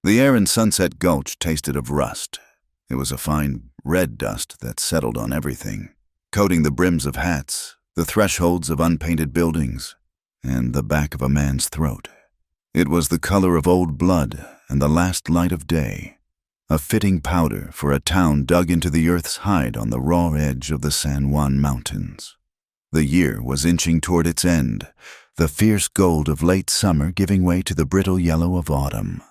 The air in Sunset Gulch tasted of rust. It was a fine red dust that settled on everything, coating the brims of hats, the thresholds of unpainted buildings, and the back of a man's throat. It was the color of old blood and the last light of day, a fitting powder for a town dug into the earth's hide on the raw edge of the San Juan Mountains. The year was inching toward its end, the fierce gold of late summer giving way to the brittle yellow of autumn,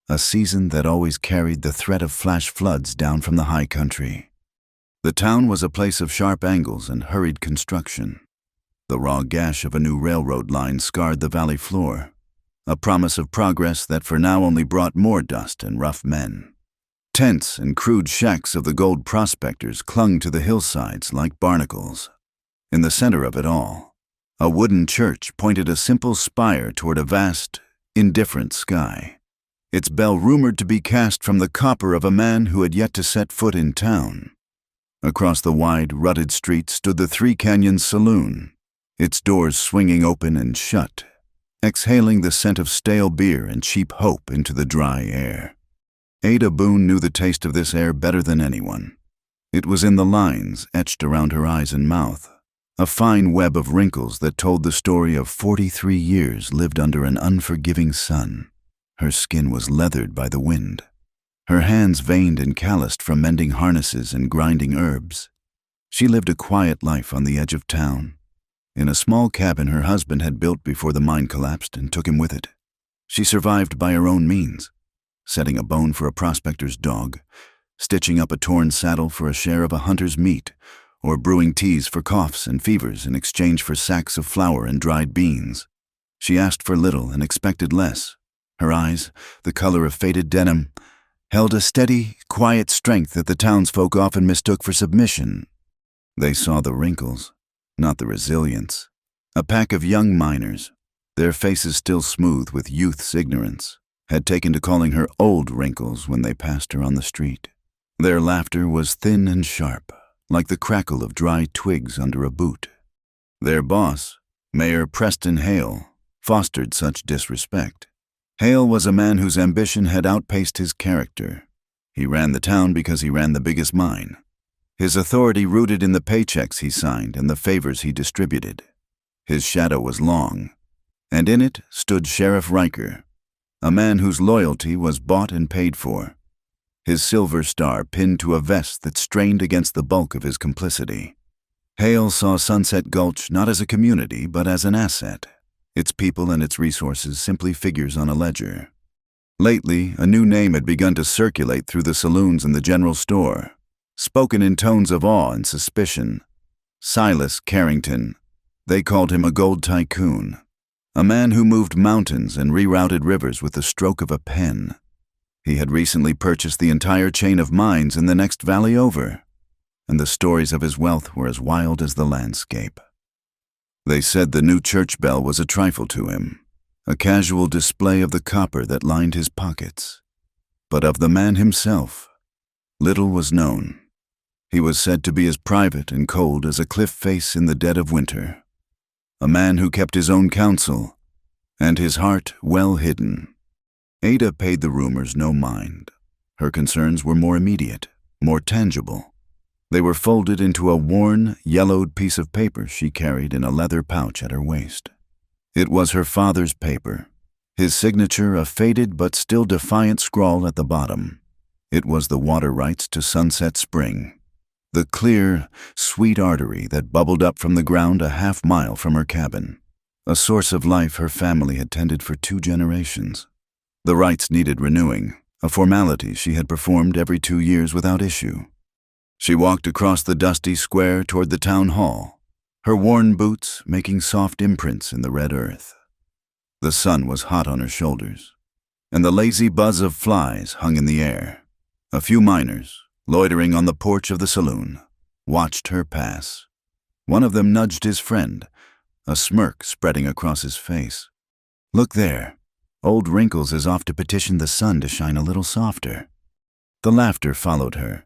a season that always carried the threat of flash floods down from the high country. The town was a place of sharp angles and hurried construction. The raw gash of a new railroad line scarred the valley floor, a promise of progress that for now only brought more dust and rough men. Tents and crude shacks of the gold prospectors clung to the hillsides like barnacles. In the center of it all, a wooden church pointed a simple spire toward a vast, indifferent sky, its bell rumored to be cast from the copper of a man who had yet to set foot in town. Across the wide, rutted street stood the Three Canyons Saloon, its doors swinging open and shut, exhaling the scent of stale beer and cheap hope into the dry air. Ada Boone knew the taste of this air better than anyone. It was in the lines etched around her eyes and mouth, a fine web of wrinkles that told the story of 43 years lived under an unforgiving sun. Her skin was leathered by the wind, her hands veined and calloused from mending harnesses and grinding herbs. She lived a quiet life on the edge of town, in a small cabin her husband had built before the mine collapsed and took him with it. She survived by her own means, setting a bone for a prospector's dog, stitching up a torn saddle for a share of a hunter's meat, or brewing teas for coughs and fevers in exchange for sacks of flour and dried beans. She asked for little and expected less. Her eyes, the color of faded denim, held a steady, quiet strength that the townsfolk often mistook for submission. They saw the wrinkles, not the resilience. A pack of young miners, their faces still smooth with youth's ignorance, had taken to calling her Old Wrinkles when they passed her on the street. Their laughter was thin and sharp, like the crackle of dry twigs under a boot. Their boss, Mayor Preston Hale, fostered such disrespect. Hale was a man whose ambition had outpaced his character. He ran the town because he ran the biggest mine. His authority rooted in the paychecks he signed and the favors he distributed. His shadow was long, and in it stood Sheriff Riker, a man whose loyalty was bought and paid for, his silver star pinned to a vest that strained against the bulk of his complicity. Hale saw Sunset Gulch not as a community but as an asset, its people and its resources simply figures on a ledger. Lately, a new name had begun to circulate through the saloons and the general store, spoken in tones of awe and suspicion. Silas Carrington. They called him a gold tycoon, a man who moved mountains and rerouted rivers with the stroke of a pen. He had recently purchased the entire chain of mines in the next valley over, and the stories of his wealth were as wild as the landscape. They said the new church bell was a trifle to him, a casual display of the copper that lined his pockets. But of the man himself, little was known. He was said to be as private and cold as a cliff face in the dead of winter, a man who kept his own counsel, and his heart well hidden. Ada paid the rumors no mind. Her concerns were more immediate, more tangible. They were folded into a worn, yellowed piece of paper she carried in a leather pouch at her waist. It was her father's paper, his signature a faded but still defiant scrawl at the bottom. It was the water rights to Sunset Spring, the clear, sweet artery that bubbled up from the ground a half-mile from her cabin, a source of life her family had tended for 2 generations. The rights needed renewing, a formality she had performed every 2 years without issue. She walked across the dusty square toward the town hall, her worn boots making soft imprints in the red earth. The sun was hot on her shoulders, and the lazy buzz of flies hung in the air. A few miners, loitering on the porch of the saloon, watched her pass. One of them nudged his friend, a smirk spreading across his face. "Look there. Old Wrinkles is off to petition the sun to shine a little softer." The laughter followed her,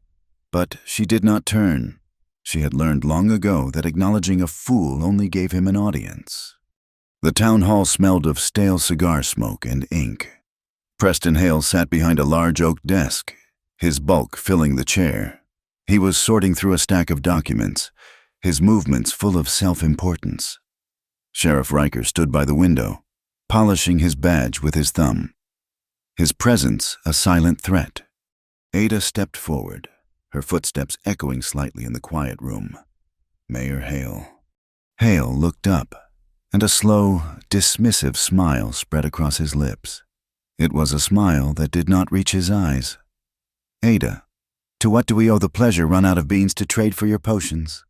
but she did not turn. She had learned long ago that acknowledging a fool only gave him an audience. The town hall smelled of stale cigar smoke and ink. Preston Hale sat behind a large oak desk, his bulk filling the chair. He was sorting through a stack of documents, his movements full of self-importance. Sheriff Riker stood by the window, polishing his badge with his thumb, his presence a silent threat. Ada stepped forward, her footsteps echoing slightly in the quiet room. Mayor Hale. Hale looked up, and a slow, dismissive smile spread across his lips. It was a smile that did not reach his eyes. Ada, to what do we owe the pleasure run out of beans to trade for your potions?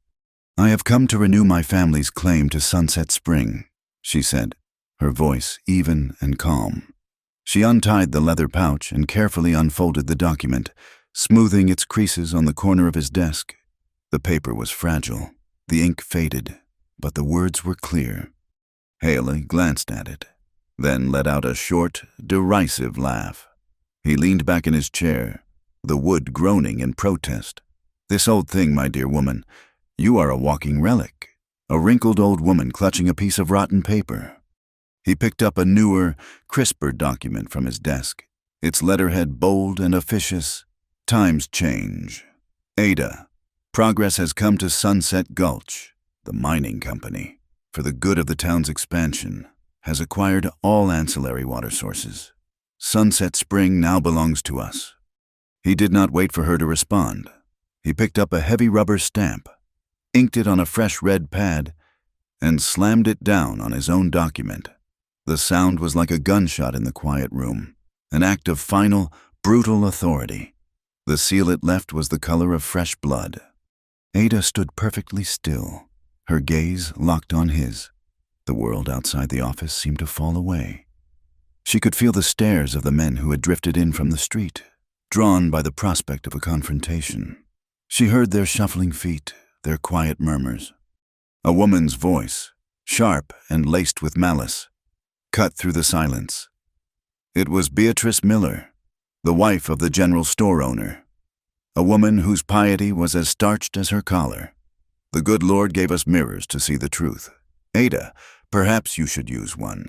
I have come to renew my family's claim to Sunset Spring, she said, her voice even and calm. She untied the leather pouch and carefully unfolded the document, smoothing its creases on the corner of his desk. The paper was fragile, the ink faded, but the words were clear. Haley glanced at it, then let out a short, derisive laugh. He leaned back in his chair, the wood groaning in protest. This old thing, my dear woman, you are a walking relic, a wrinkled old woman clutching a piece of rotten paper. He picked up a newer, crisper document from his desk, its letterhead bold and officious. Times change. Ada, progress has come to Sunset Gulch. The mining company, for the good of the town's expansion, has acquired all ancillary water sources. Sunset Spring now belongs to us. He did not wait for her to respond. He picked up a heavy rubber stamp, inked it on a fresh red pad, and slammed it down on his own document. The sound was like a gunshot in the quiet room, an act of final, brutal authority. The seal it left was the color of fresh blood. Ada stood perfectly still, her gaze locked on his. The world outside the office seemed to fall away. She could feel the stares of the men who had drifted in from the street, drawn by the prospect of a confrontation. She heard their shuffling feet, their quiet murmurs. A woman's voice, sharp and laced with malice, cut through the silence. It was Beatrice Miller, the wife of the general store owner, a woman whose piety was as starched as her collar. The good Lord gave us mirrors to see the truth. Ada, perhaps you should use one.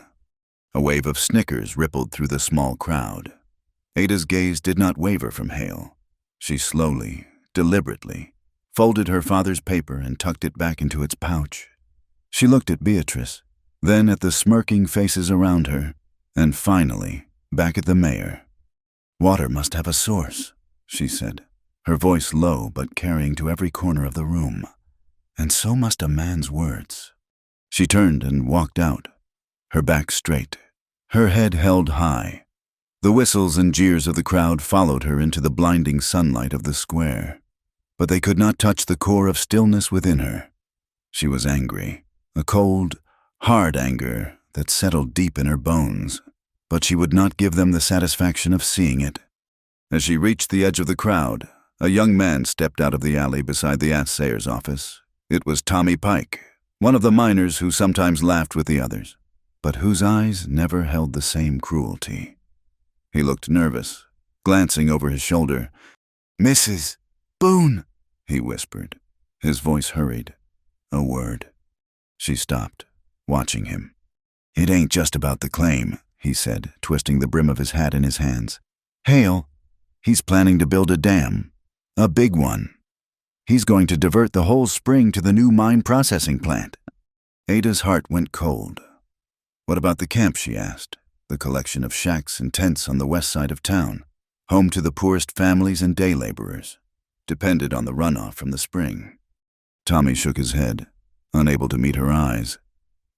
A wave of snickers rippled through the small crowd. Ada's gaze did not waver from Hale. She slowly, deliberately, folded her father's paper and tucked it back into its pouch. She looked at Beatrice, then at the smirking faces around her, and finally, back at the mayor. Water must have a source, she said, her voice low but carrying to every corner of the room. And so must a man's words. She turned and walked out, her back straight, her head held high. The whistles and jeers of the crowd followed her into the blinding sunlight of the square, but they could not touch the core of stillness within her. She was angry, a cold, hard anger that settled deep in her bones, but she would not give them the satisfaction of seeing it. As she reached the edge of the crowd, a young man stepped out of the alley beside the assayer's office. It was Tommy Pike, one of the miners who sometimes laughed with the others, but whose eyes never held the same cruelty. He looked nervous, glancing over his shoulder. "Mrs. Boone," he whispered, his voice hurried. A word. She stopped, watching him. "It ain't just about the claim," he said, twisting the brim of his hat in his hands. "Hale, he's planning to build a dam, a big one. He's going to divert the whole spring to the new mine processing plant." Ada's heart went cold. "What about the camp?" she asked, the collection of shacks and tents on the west side of town, home to the poorest families and day laborers, depended on the runoff from the spring. Tommy shook his head, unable to meet her eyes.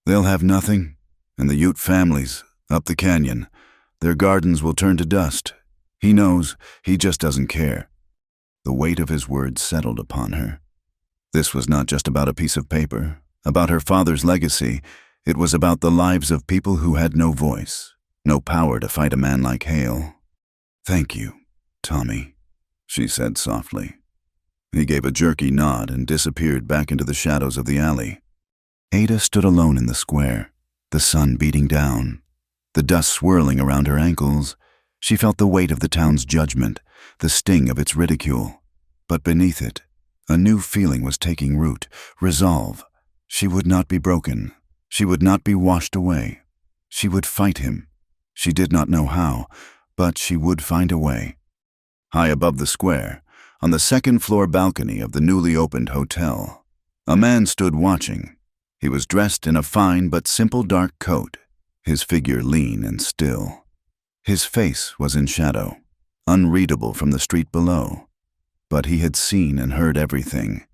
"They'll have nothing, and the Ute families, up the canyon, their gardens will turn to dust. He knows, he just doesn't care." The weight of his words settled upon her. This was not just about a piece of paper, about her father's legacy. It was about the lives of people who had no voice, no power to fight a man like Hale. "Thank you, Tommy," she said softly. He gave a jerky nod and disappeared back into the shadows of the alley. Ada stood alone in the square, the sun beating down, the dust swirling around her ankles. She felt the weight of the town's judgment, the sting of its ridicule. But beneath it, a new feeling was taking root, resolve. She would not be broken. She would not be washed away. She would fight him. She did not know how, but she would find a way. High above the square, on the second-floor balcony of the newly opened hotel, a man stood watching. He was dressed in a fine but simple dark coat, his figure lean and still. His face was in shadow, unreadable from the street below, but he had seen and heard everything.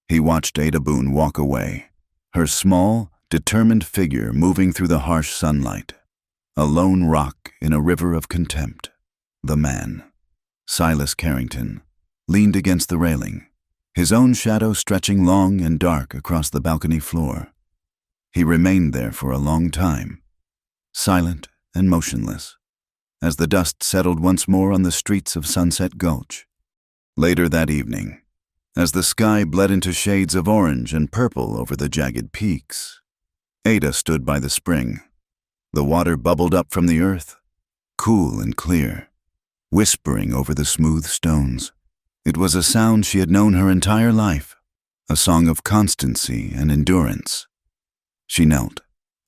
He watched Ada Boone walk away, her small, determined figure moving through the harsh sunlight, a lone rock in a river of contempt. The man, Silas Carrington, leaned against the railing, his own shadow stretching long and dark across the balcony floor. He remained there for a long time, silent and motionless, as the dust settled once more on the streets of Sunset Gulch. Later that evening, as the sky bled into shades of orange and purple over the jagged peaks, Ada stood by the spring. The water bubbled up from the earth, cool and clear, whispering over the smooth stones. It was a sound she had known her entire life, a song of constancy and endurance. She knelt,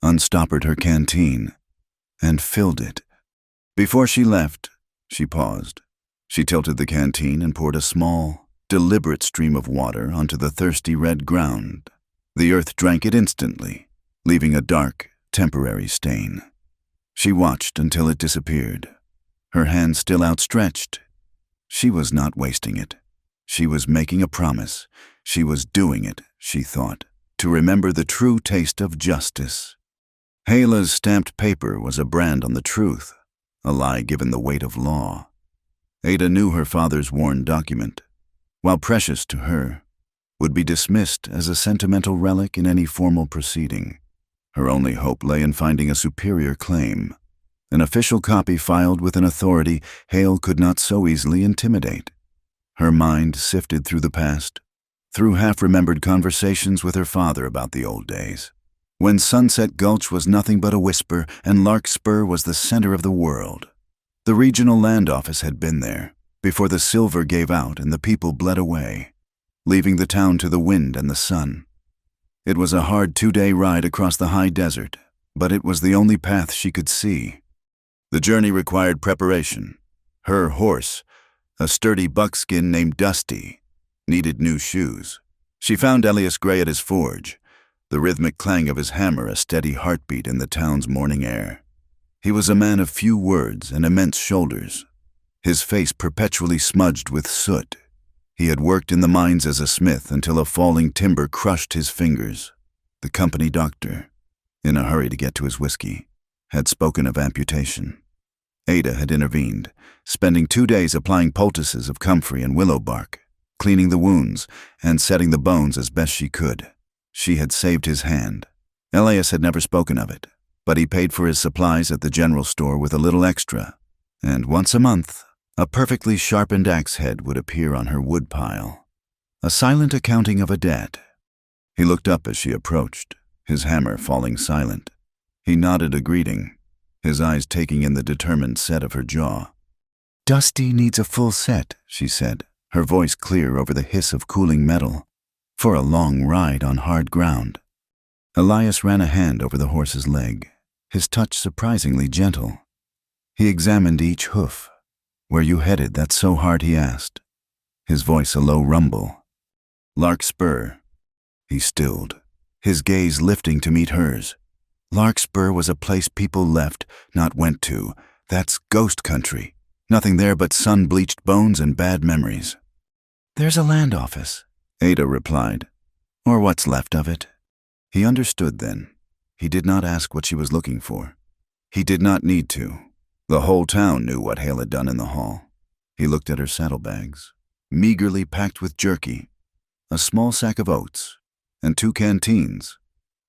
unstoppered her canteen, and filled it. Before she left, she paused. She tilted the canteen and poured a small, deliberate stream of water onto the thirsty red ground. The earth drank it instantly, leaving a dark, temporary stain. She watched until it disappeared, her hand still outstretched. She was not wasting it. She was making a promise. She was doing it, she thought, to remember the true taste of justice. Hela's stamped paper was a brand on the truth, a lie given the weight of law. Ada knew her father's worn document, while precious to her, would be dismissed as a sentimental relic in any formal proceeding. Her only hope lay in finding a superior claim, an official copy filed with an authority Hale could not so easily intimidate. Her mind sifted through the past, through half-remembered conversations with her father about the old days, when Sunset Gulch was nothing but a whisper and Larkspur was the center of the world. The regional land office had been there, before the silver gave out and the people bled away, leaving the town to the wind and the sun. It was a hard 2-day ride across the high desert, but it was the only path she could see. The journey required preparation. Her horse, a sturdy buckskin named Dusty, needed new shoes. She found Elias Gray at his forge, the rhythmic clang of his hammer a steady heartbeat in the town's morning air. He was a man of few words and immense shoulders, his face perpetually smudged with soot. He had worked in the mines as a smith until a falling timber crushed his fingers. The company doctor, in a hurry to get to his whiskey, had spoken of amputation. Ada had intervened, spending 2 days applying poultices of comfrey and willow bark, cleaning the wounds and setting the bones as best she could. She had saved his hand. Elias had never spoken of it, but he paid for his supplies at the general store with a little extra, and once a month, a perfectly sharpened axe head would appear on her woodpile, a silent accounting of a debt. He looked up as she approached, his hammer falling silent. He nodded a greeting, his eyes taking in the determined set of her jaw. "Dusty needs a full set," she said, her voice clear over the hiss of cooling metal, "for a long ride on hard ground." Elias ran a hand over the horse's leg, his touch surprisingly gentle. He examined each hoof. "Where you headed, that's so hard?" he asked, his voice a low rumble. "Larkspur." He stilled, his gaze lifting to meet hers. Larkspur was a place people left, not went to. That's ghost country. Nothing there but sun-bleached bones and bad memories. "There's a land office," Ada replied, "or what's left of it." He understood then. He did not ask what she was looking for. He did not need to. The whole town knew what Hale had done in the hall. He looked at her saddlebags, meagerly packed with jerky, a small sack of oats, and 2 canteens.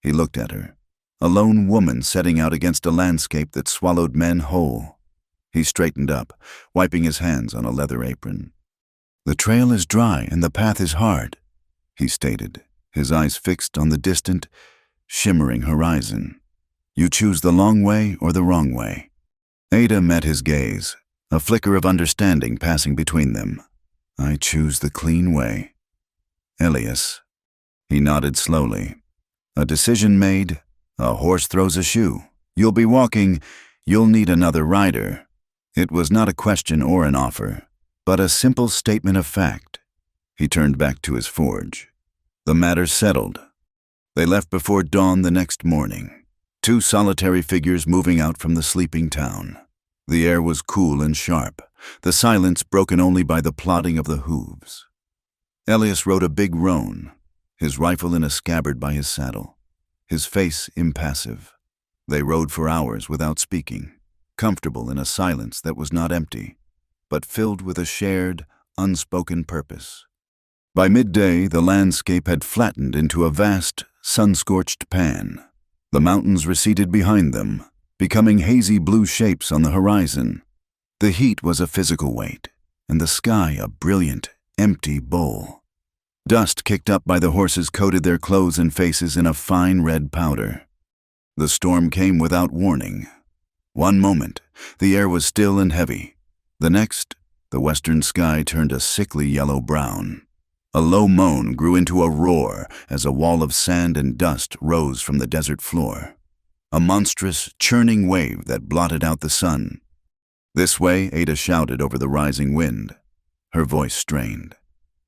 He looked at her, a lone woman setting out against a landscape that swallowed men whole. He straightened up, wiping his hands on a leather apron. "The trail is dry and the path is hard," he stated, his eyes fixed on the distant, shimmering horizon. "You choose the long way or the wrong way." Ada met his gaze, a flicker of understanding passing between them. "I choose the clean way." "Elias." He nodded slowly. "A decision made. A horse throws a shoe. You'll be walking. You'll need another rider." It was not a question or an offer, but a simple statement of fact. He turned back to his forge. The matter settled. They left before dawn the next morning, two solitary figures moving out from the sleeping town. The air was cool and sharp, the silence broken only by the plodding of the hooves. Elias rode a big roan, his rifle in a scabbard by his saddle, his face impassive. They rode for hours without speaking, comfortable in a silence that was not empty, but filled with a shared, unspoken purpose. By midday, the landscape had flattened into a vast, sun-scorched pan. The mountains receded behind them, becoming hazy blue shapes on the horizon. The heat was a physical weight, and the sky a brilliant, empty bowl. Dust kicked up by the horses coated their clothes and faces in a fine red powder. The storm came without warning. One moment, the air was still and heavy. The next, the western sky turned a sickly yellow-brown. A low moan grew into a roar as a wall of sand and dust rose from the desert floor. A monstrous, churning wave that blotted out the sun. "This way," Ada shouted over the rising wind, her voice strained.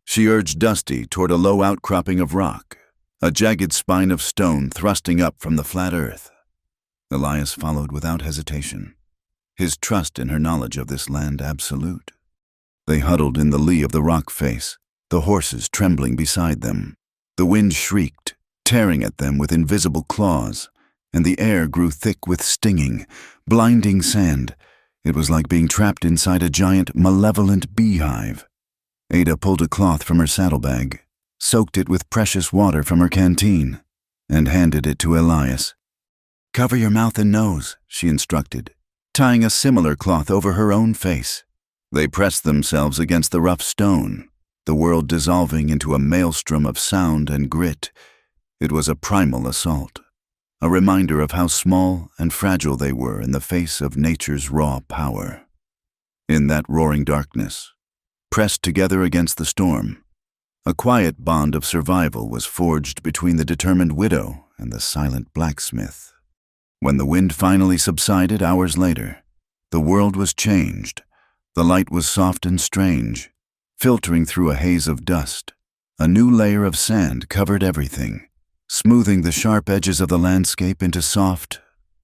She urged Dusty toward a low outcropping of rock, a jagged spine of stone thrusting up from the flat earth. Elias followed without hesitation, his trust in her knowledge of this land absolute. They huddled in the lee of the rock face, the horses trembling beside them. The wind shrieked, tearing at them with invisible claws, and the air grew thick with stinging, blinding sand. It was like being trapped inside a giant, malevolent beehive. Ada pulled a cloth from her saddlebag, soaked it with precious water from her canteen, and handed it to Elias. "Cover your mouth and nose," she instructed, tying a similar cloth over her own face. They pressed themselves against the rough stone, the world dissolving into a maelstrom of sound and grit. It was a primal assault, a reminder of how small and fragile they were in the face of nature's raw power. In that roaring darkness, pressed together against the storm, a quiet bond of survival was forged between the determined widow and the silent blacksmith. When the wind finally subsided hours later, the world was changed. The light was soft and strange, filtering through a haze of dust. A new layer of sand covered everything, smoothing the sharp edges of the landscape into soft,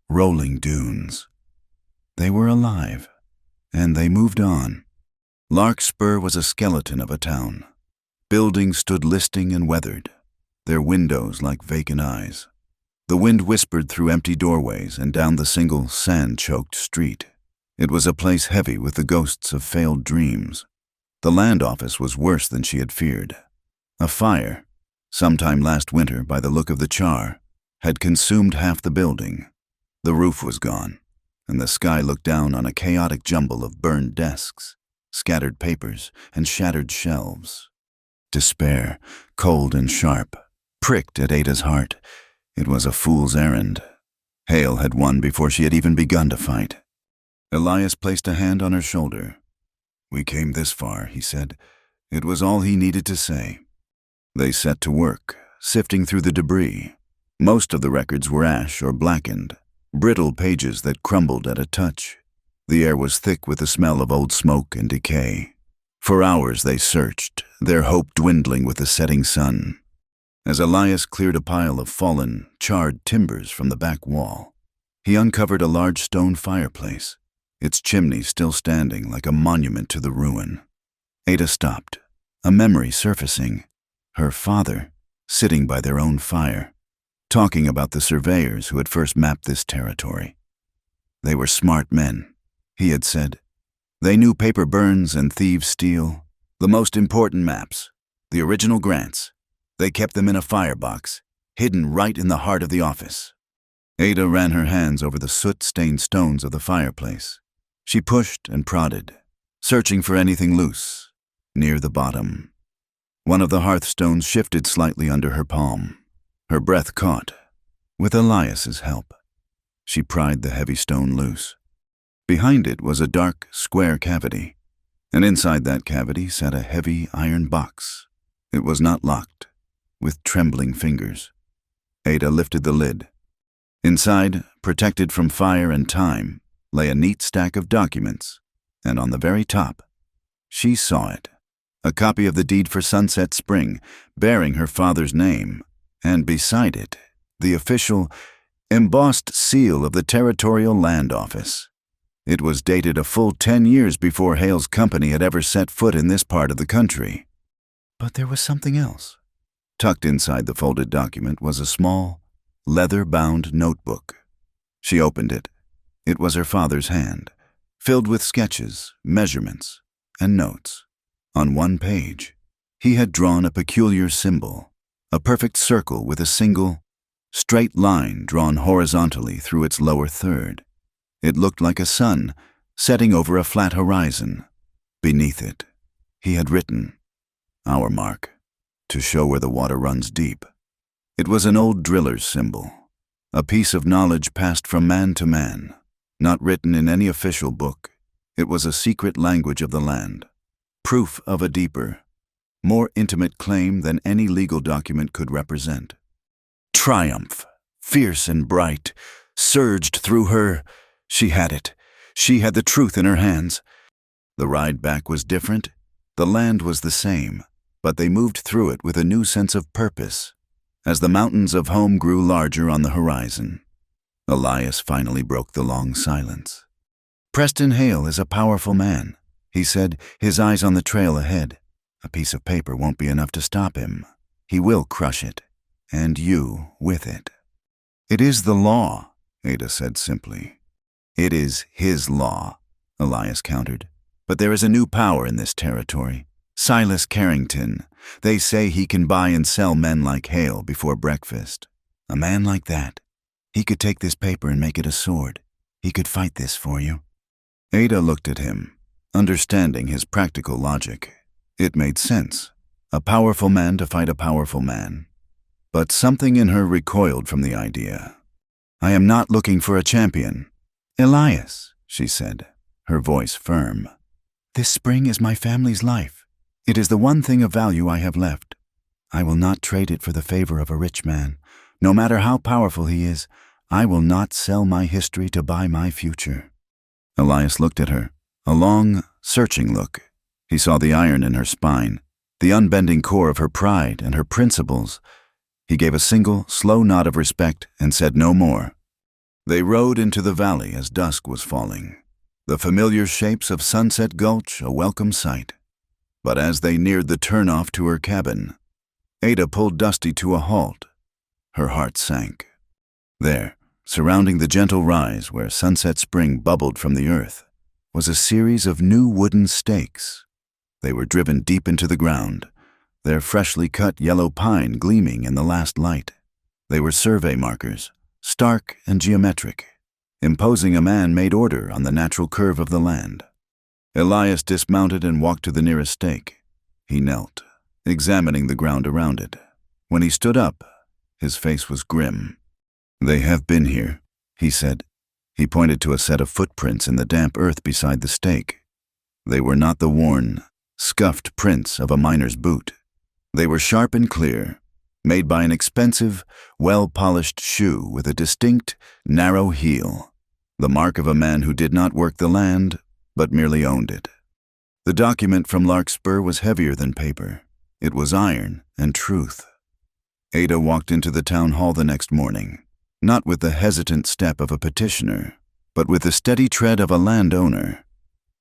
rolling dunes. They were alive, and they moved on. Larkspur was a skeleton of a town. Buildings stood listing and weathered, their windows like vacant eyes. The wind whispered through empty doorways and down the single sand-choked street. It was a place heavy with the ghosts of failed dreams. The land office was worse than she had feared. A fire, sometime last winter by the look of the char, had consumed half the building. The roof was gone, and the sky looked down on a chaotic jumble of burned desks, scattered papers, and shattered shelves. Despair, cold and sharp, pricked at Ada's heart. It was a fool's errand. Hale had won before she had even begun to fight. Elias placed a hand on her shoulder. "We came this far," he said. It was all he needed to say. They set to work, sifting through the debris. Most of the records were ash or blackened, brittle pages that crumbled at a touch. The air was thick with the smell of old smoke and decay. For hours they searched, their hope dwindling with the setting sun. As Elias cleared a pile of fallen, charred timbers from the back wall, he uncovered a large stone fireplace, its chimney still standing like a monument to the ruin. Ada stopped, a memory surfacing. Her father, sitting by their own fire, talking about the surveyors who had first mapped this territory. They were smart men, he had said. They knew paper burns and thieves steal, the most important maps, the original grants. They kept them in a firebox, hidden right in the heart of the office. Ada ran her hands over the soot-stained stones of the fireplace. She pushed and prodded, searching for anything loose, near the bottom. One of the hearthstones shifted slightly under her palm. Her breath caught. With Elias's help, she pried the heavy stone loose. Behind it was a dark, square cavity, and inside that cavity sat a heavy iron box. It was not locked. With trembling fingers, Ada lifted the lid. Inside, protected from fire and time, lay a neat stack of documents, and on the very top, she saw it. A copy of the deed for Sunset Spring, bearing her father's name, and beside it, the official, embossed seal of the Territorial Land Office. It was dated a full 10 years before Hale's company had ever set foot in this part of the country. But there was something else. Tucked inside the folded document was a small, leather-bound notebook. She opened it. It was her father's hand, filled with sketches, measurements, and notes. On one page, he had drawn a peculiar symbol, a perfect circle with a single, straight line drawn horizontally through its lower third. It looked like a sun setting over a flat horizon. Beneath it, he had written, "Our mark, to show where the water runs deep." It was an old driller's symbol, a piece of knowledge passed from man to man, not written in any official book. It was a secret language of the land, proof of a deeper, more intimate claim than any legal document could represent. Triumph, fierce and bright, surged through her. She had it. She had the truth in her hands. The ride back was different. The land was the same, but they moved through it with a new sense of purpose, as the mountains of home grew larger on the horizon. Elias finally broke the long silence. "Preston Hale is a powerful man," he said, his eyes on the trail ahead. "A piece of paper won't be enough to stop him. He will crush it, and you with it." "It is the law," Ada said simply. "It is his law," Elias countered. "But there is a new power in this territory. Silas Carrington. They say he can buy and sell men like Hale before breakfast. A man like that. He could take this paper and make it a sword. He could fight this for you." Ada looked at him, understanding his practical logic. It made sense. A powerful man to fight a powerful man. But something in her recoiled from the idea. "I am not looking for a champion." "Elias," she said, her voice firm. "This spring is my family's life. It is the one thing of value I have left. I will not trade it for the favor of a rich man. No matter how powerful he is, I will not sell my history to buy my future." Elias looked at her, a long, searching look. He saw the iron in her spine, the unbending core of her pride and her principles. He gave a single, slow nod of respect and said no more. They rode into the valley as dusk was falling, the familiar shapes of Sunset Gulch a welcome sight. But as they neared the turnoff to her cabin, Ada pulled Dusty to a halt. Her heart sank. There, surrounding the gentle rise where Sunset Spring bubbled from the earth, was a series of new wooden stakes. They were driven deep into the ground, their freshly cut yellow pine gleaming in the last light. They were survey markers, stark and geometric, imposing a man-made order on the natural curve of the land. Elias dismounted and walked to the nearest stake. He knelt, examining the ground around it. When he stood up, his face was grim. "They have been here," he said. He pointed to a set of footprints in the damp earth beside the stake. They were not the worn, scuffed prints of a miner's boot. They were sharp and clear, made by an expensive, well-polished shoe with a distinct, narrow heel, the mark of a man who did not work the land, but merely owned it. The document from Larkspur was heavier than paper. It was iron and truth. Ada walked into the town hall the next morning, not with the hesitant step of a petitioner, but with the steady tread of a landowner.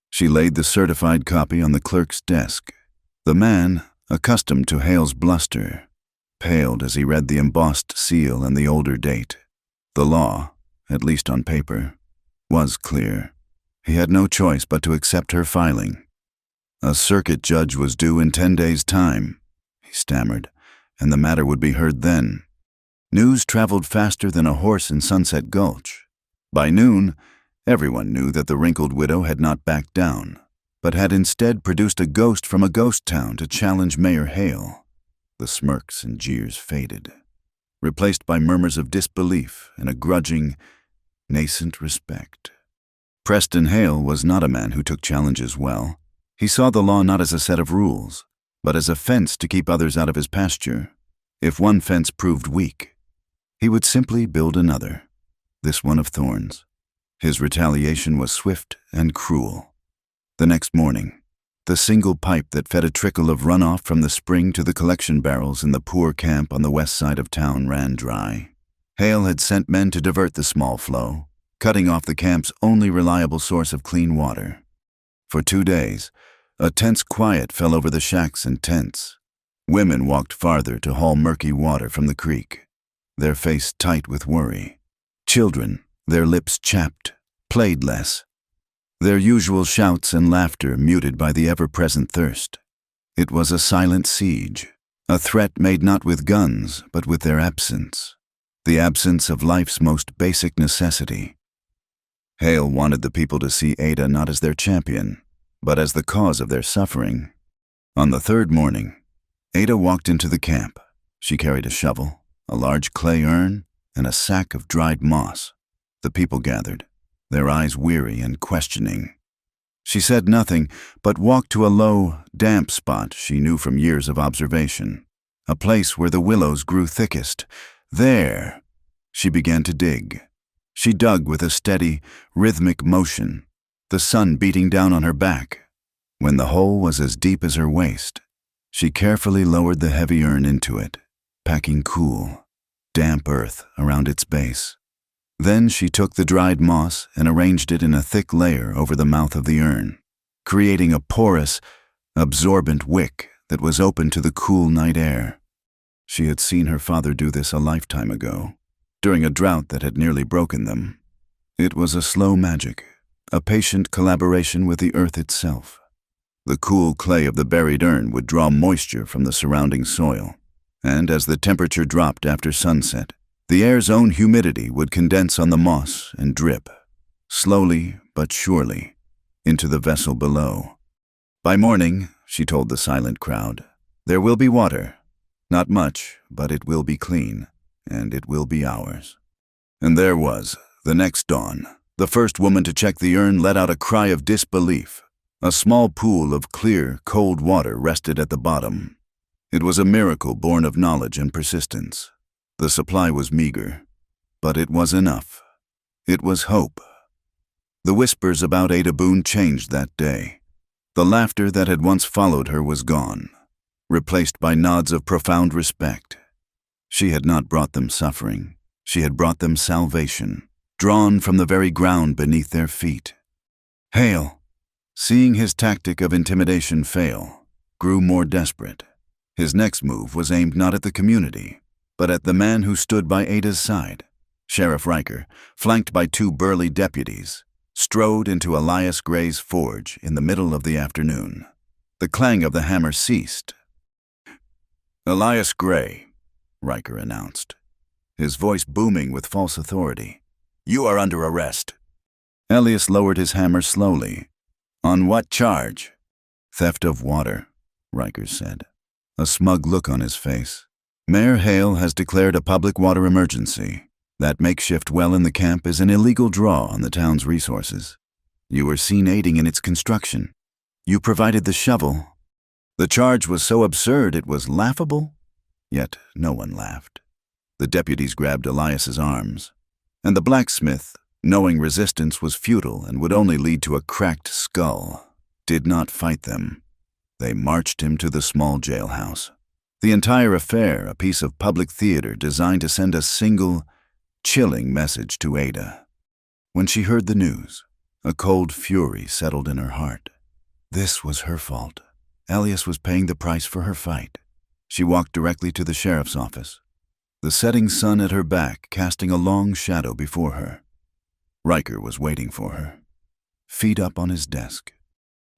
She laid the certified copy on the clerk's desk. The man, accustomed to Hale's bluster, paled as he read the embossed seal and the older date. The law, at least on paper, was clear. He had no choice but to accept her filing. A circuit judge was due in 10 days' time, he stammered, and the matter would be heard then. News traveled faster than a horse in Sunset Gulch. By noon, everyone knew that the wrinkled widow had not backed down, but had instead produced a ghost from a ghost town to challenge Mayor Hale. The smirks and jeers faded, replaced by murmurs of disbelief and a grudging, nascent respect. Preston Hale was not a man who took challenges well. He saw the law not as a set of rules, but as a fence to keep others out of his pasture. If one fence proved weak, he would simply build another, this one of thorns. His retaliation was swift and cruel. The next morning, the single pipe that fed a trickle of runoff from the spring to the collection barrels in the poor camp on the west side of town ran dry. Hale had sent men to divert the small flow, cutting off the camp's only reliable source of clean water. For 2 days, a tense quiet fell over the shacks and tents. Women walked farther to haul murky water from the creek, their face tight with worry. Children, their lips chapped, played less, their usual shouts and laughter muted by the ever-present thirst. It was a silent siege, a threat made not with guns, but with their absence, the absence of life's most basic necessity. Hale wanted the people to see Ada not as their champion, but as the cause of their suffering. On the 3rd morning, Ada walked into the camp. She carried a shovel, a large clay urn, and a sack of dried moss. The people gathered, their eyes weary and questioning. She said nothing, but walked to a low, damp spot she knew from years of observation, a place where the willows grew thickest. There, she began to dig. She dug with a steady, rhythmic motion, the sun beating down on her back. When the hole was as deep as her waist, she carefully lowered the heavy urn into it, packing cool, damp earth around its base. Then she took the dried moss and arranged it in a thick layer over the mouth of the urn, creating a porous, absorbent wick that was open to the cool night air. She had seen her father do this a lifetime ago, during a drought that had nearly broken them. It was a slow magic, a patient collaboration with the earth itself. The cool clay of the buried urn would draw moisture from the surrounding soil, and as the temperature dropped after sunset, the air's own humidity would condense on the moss and drip, slowly but surely, into the vessel below. By morning, she told the silent crowd, there will be water. Not much, but it will be clean, and it will be ours. And there was, the next dawn, the first woman to check the urn let out a cry of disbelief. A small pool of clear, cold water rested at the bottom. It was a miracle born of knowledge and persistence. The supply was meager, but it was enough. It was hope. The whispers about Ada Boone changed that day. The laughter that had once followed her was gone, replaced by nods of profound respect. She had not brought them suffering. She had brought them salvation, drawn from the very ground beneath their feet. Hale, seeing his tactic of intimidation fail, grew more desperate. His next move was aimed not at the community, but at the man who stood by Ada's side. Sheriff Riker, flanked by 2 burly deputies, strode into Elias Gray's forge in the middle of the afternoon. The clang of the hammer ceased. "Elias Gray," Riker announced, his voice booming with false authority. "You are under arrest." Elias lowered his hammer slowly. "On what charge?" "Theft of water," Riker said, a smug look on his face. "Mayor Hale has declared a public water emergency. That makeshift well in the camp is an illegal draw on the town's resources. You were seen aiding in its construction. You provided the shovel." The charge was so absurd it was laughable, yet no one laughed. The deputies grabbed Elias's arms, and the blacksmith, knowing resistance was futile and would only lead to a cracked skull, did not fight them. They marched him to the small jailhouse. The entire affair a piece of public theater designed to send a single, chilling message to Ada. When she heard the news, a cold fury settled in her heart. This was her fault. Elias was paying the price for her fight. She walked directly to the sheriff's office, the setting sun at her back casting a long shadow before her. Riker was waiting for her, feet up on his desk.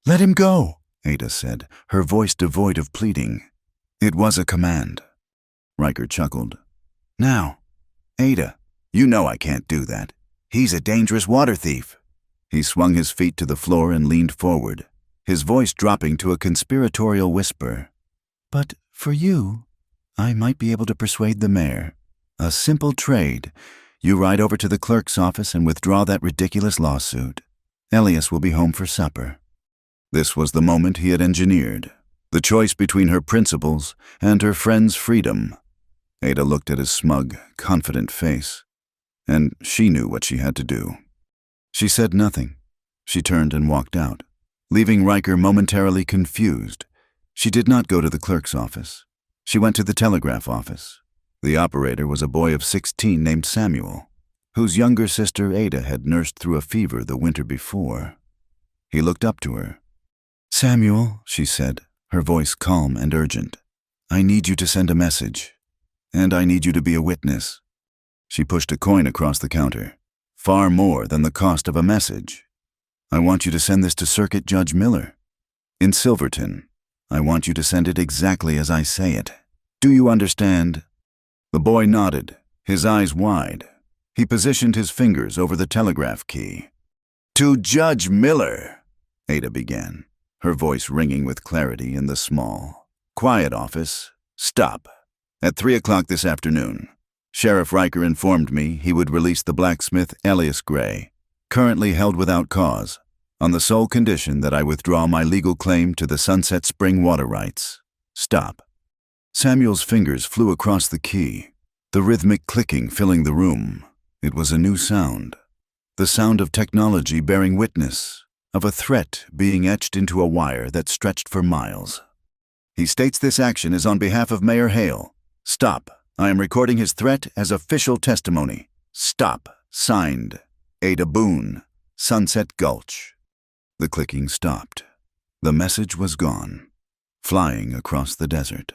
"Let him go," Ada said, her voice devoid of pleading. It was a command. Riker chuckled. "Now, Ada, you know I can't do that. He's a dangerous water thief." He swung his feet to the floor and leaned forward, his voice dropping to a conspiratorial whisper. "But for you, I might be able to persuade the mayor. A simple trade. You ride over to the clerk's office and withdraw that ridiculous lawsuit. Elias will be home for supper." This was the moment he had engineered, the choice between her principles and her friend's freedom. Ada looked at his smug, confident face, and she knew what she had to do. She said nothing. She turned and walked out, leaving Riker momentarily confused. She did not go to the clerk's office. She went to the telegraph office. The operator was a boy of 16 named Samuel, whose younger sister Ada had nursed through a fever the winter before. He looked up to her. "Samuel," she said, her voice calm and urgent, "I need you to send a message, and I need you to be a witness." She pushed a coin across the counter, far more than the cost of a message. "I want you to send this to Circuit Judge Miller in Silverton. I want you to send it exactly as I say it. Do you understand?" The boy nodded, his eyes wide. He positioned his fingers over the telegraph key. "To Judge Miller," Ada began, her voice ringing with clarity in the small, quiet office. "Stop. At 3 o'clock this afternoon, Sheriff Riker informed me he would release the blacksmith Elias Gray, currently held without cause, on the sole condition that I withdraw my legal claim to the Sunset Spring water rights. Stop." Samuel's fingers flew across the key, the rhythmic clicking filling the room. It was a new sound, the sound of technology bearing witness, of a threat being etched into a wire that stretched for miles. "He states this action is on behalf of Mayor Hale. Stop. I am recording his threat as official testimony. Stop. Signed, Ada Boone, Sunset Gulch." The clicking stopped. The message was gone, flying across the desert.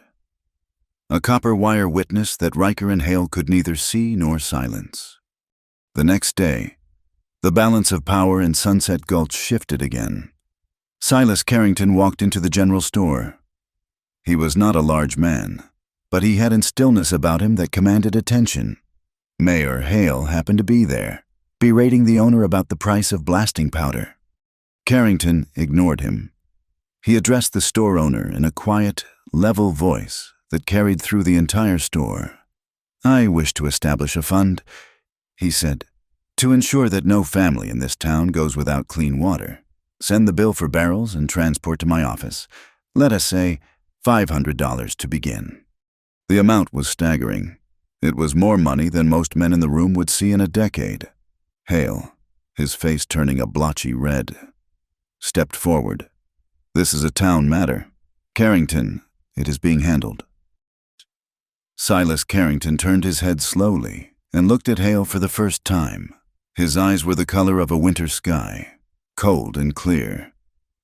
A copper wire witness that Riker and Hale could neither see nor silence. The next day, the balance of power in Sunset Gulch shifted again. Silas Carrington walked into the general store. He was not a large man, but he had an stillness about him that commanded attention. Mayor Hale happened to be there, berating the owner about the price of blasting powder. Carrington ignored him. He addressed the store owner in a quiet, level voice that carried through the entire store. "I wish to establish a fund," he said, "to ensure that no family in this town goes without clean water. Send the bill for barrels and transport to my office. Let us say $500 to begin." The amount was staggering. It was more money than most men in the room would see in a decade. Hale, his face turning a blotchy red, stepped forward. "This is a town matter. Carrington, it is being handled." Silas Carrington turned his head slowly and looked at Hale for the first time. His eyes were the color of a winter sky, cold and clear.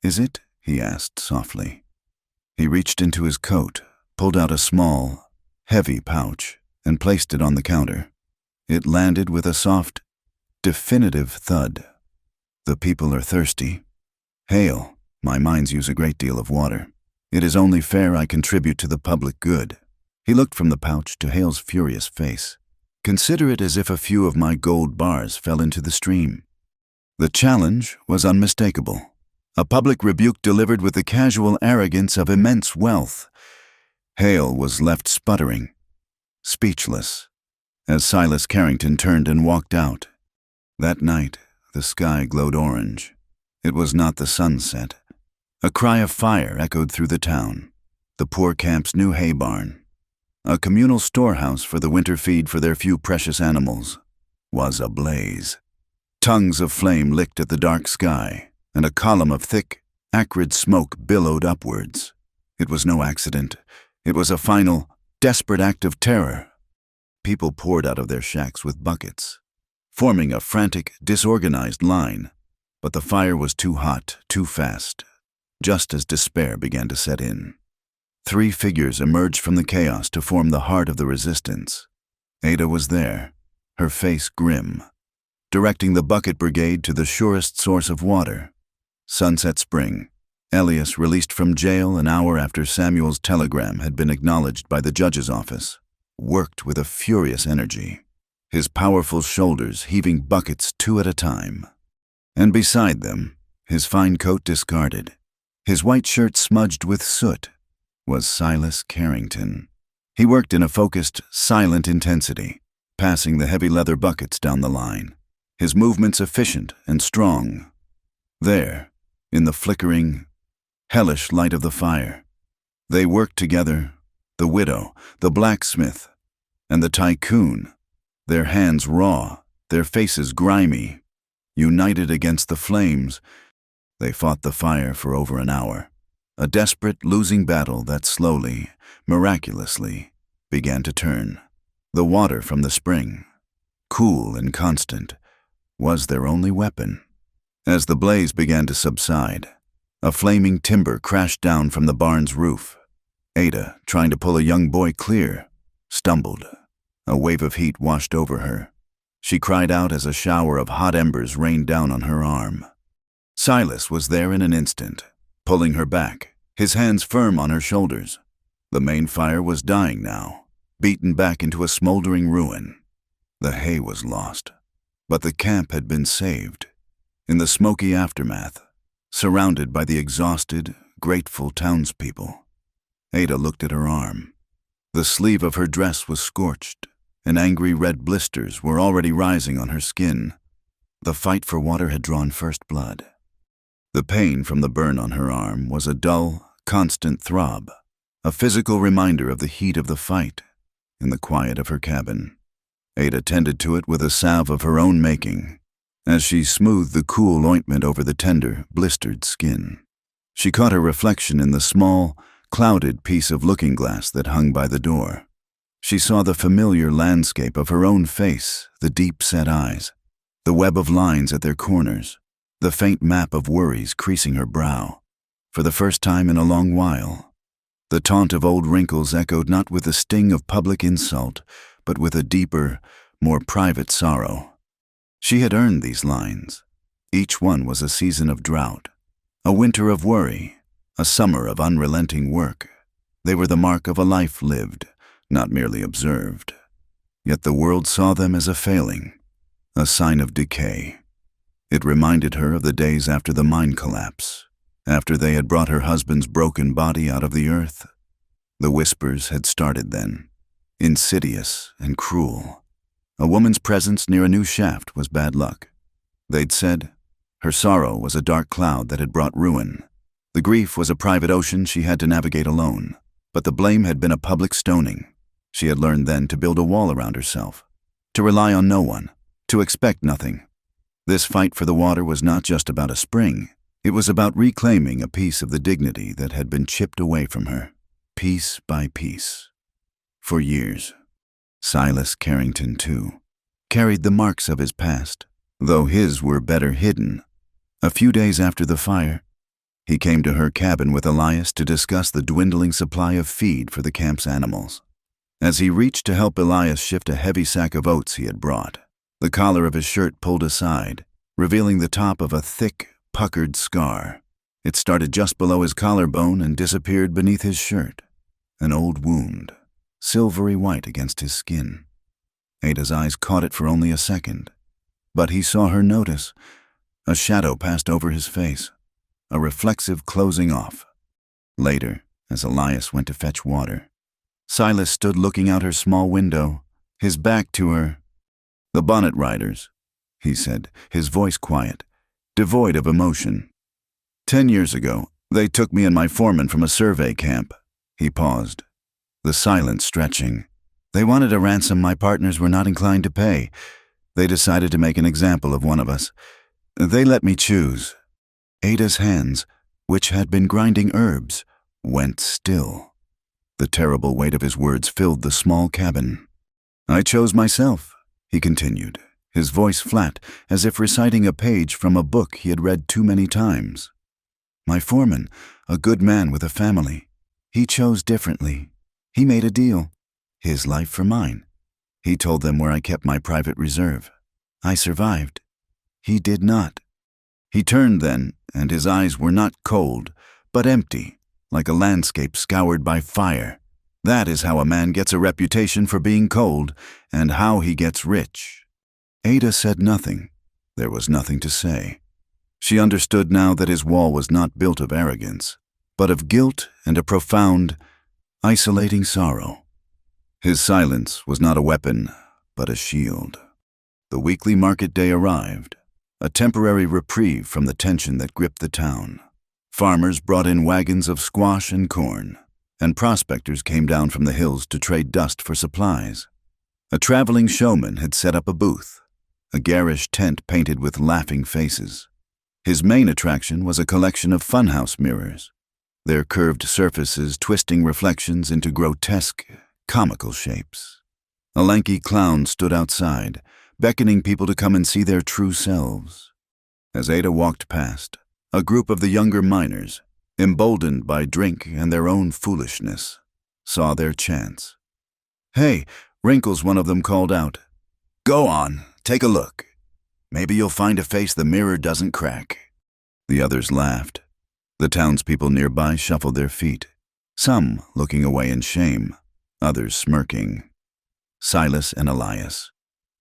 "Is it?" he asked softly. He reached into his coat, pulled out a small, heavy pouch, and placed it on the counter. It landed with a soft, definitive thud. "The people are thirsty. Hale, my mines use a great deal of water. It is only fair I contribute to the public good." He looked from the pouch to Hale's furious face. "Consider it as if a few of my gold bars fell into the stream." The challenge was unmistakable. A public rebuke delivered with the casual arrogance of immense wealth. Hale was left sputtering, speechless, as Silas Carrington turned and walked out. That night, the sky glowed orange. It was not the sunset. A cry of fire echoed through the town, the poor camp's new hay barn. A communal storehouse for the winter feed for their few precious animals was ablaze. Tongues of flame licked at the dark sky, and a column of thick, acrid smoke billowed upwards. It was no accident. It was a final, desperate act of terror. People poured out of their shacks with buckets, forming a frantic, disorganized line. But the fire was too hot, too fast, just as despair began to set in. 3 figures emerged from the chaos to form the heart of the resistance. Ada was there, her face grim, directing the bucket brigade to the surest source of water, Sunset Spring. Elias, released from jail an hour after Samuel's telegram had been acknowledged by the judge's office, worked with a furious energy, his powerful shoulders heaving buckets 2 at a time. And beside them, his fine coat discarded, his white shirt smudged with soot, was Silas Carrington. He worked in a focused, silent intensity, passing the heavy leather buckets down the line, his movements efficient and strong. There, in the flickering, hellish light of the fire, they worked together, the widow, the blacksmith, and the Tycoon, their hands raw, their faces grimy, united against the flames. They fought the fire for over an hour, a desperate, losing battle that slowly, miraculously, began to turn. The water from the spring, cool and constant, was their only weapon. As the blaze began to subside, a flaming timber crashed down from the barn's roof. Ada, trying to pull a young boy clear, stumbled. A wave of heat washed over her. She cried out as a shower of hot embers rained down on her arm. Silas was there in an instant, pulling her back, his hands firm on her shoulders. The main fire was dying now, beaten back into a smoldering ruin. The hay was lost, but the camp had been saved. In the smoky aftermath, surrounded by the exhausted, grateful townspeople, Ada looked at her arm. The sleeve of her dress was scorched, and angry red blisters were already rising on her skin. The fight for water had drawn first blood. The pain from the burn on her arm was a dull, constant throb, a physical reminder of the heat of the fight in the quiet of her cabin. Ada tended to it with a salve of her own making, as she smoothed the cool ointment over the tender, blistered skin. She caught her reflection in the small, clouded piece of looking-glass that hung by the door. She saw the familiar landscape of her own face, the deep-set eyes, the web of lines at their corners, the faint map of worries creasing her brow. For the first time in a long while, the taunt of old Wrinkles echoed not with the sting of public insult, but with a deeper, more private sorrow. She had earned these lines. Each one was a season of drought, a winter of worry, a summer of unrelenting work. They were the mark of a life lived, not merely observed. Yet the world saw them as a failing, a sign of decay. It reminded her of the days after the mine collapse, after they had brought her husband's broken body out of the earth. The whispers had started then, insidious and cruel. A woman's presence near a new shaft was bad luck. They'd said her sorrow was a dark cloud that had brought ruin. The grief was a private ocean she had to navigate alone, but the blame had been a public stoning. She had learned then to build a wall around herself, to rely on no one, to expect nothing. This fight for the water was not just about a spring. It was about reclaiming a piece of the dignity that had been chipped away from her, piece by piece. For years, Silas Carrington, too, carried the marks of his past, though his were better hidden. A few days after the fire, he came to her cabin with Elias to discuss the dwindling supply of feed for the camp's animals. As he reached to help Elias shift a heavy sack of oats he had brought, the collar of his shirt pulled aside, revealing the top of a thick, puckered scar. It started just below his collarbone and disappeared beneath his shirt. An old wound, silvery white against his skin. Ada's eyes caught it for only a second, but he saw her notice. A shadow passed over his face, a reflexive closing off. Later, as Elias went to fetch water, Silas stood looking out her small window, his back to her. "The bonnet riders," he said, his voice quiet, devoid of emotion. 10 years ago, they took me and my foreman from a survey camp. He paused, the silence stretching. They wanted a ransom my partners were not inclined to pay. They decided to make an example of one of us. They let me choose. Ada's hands, which had been grinding herbs, went still. The terrible weight of his words filled the small cabin. "I chose myself," he continued, his voice flat, as if reciting a page from a book he had read too many times. "My foreman, a good man with a family, he chose differently. He made a deal, his life for mine. He told them where I kept my private reserve. I survived. He did not. He turned then, and his eyes were not cold, but empty, like a landscape scoured by fire. That is how a man gets a reputation for being cold, and how he gets rich." Ada said nothing. There was nothing to say. She understood now that his wall was not built of arrogance, but of guilt and a profound, isolating sorrow. His silence was not a weapon, but a shield. The weekly market day arrived, a temporary reprieve from the tension that gripped the town. Farmers brought in wagons of squash and corn, and prospectors came down from the hills to trade dust for supplies. A traveling showman had set up a booth, a garish tent painted with laughing faces. His main attraction was a collection of funhouse mirrors, their curved surfaces twisting reflections into grotesque, comical shapes. A lanky clown stood outside, beckoning people to come and see their true selves. As Ada walked past, a group of the younger miners, emboldened by drink and their own foolishness, saw their chance. "Hey," Wrinkles, one of them called out. "Go on, take a look. Maybe you'll find a face the mirror doesn't crack." The others laughed. The townspeople nearby shuffled their feet, some looking away in shame, others smirking. Silas and Elias,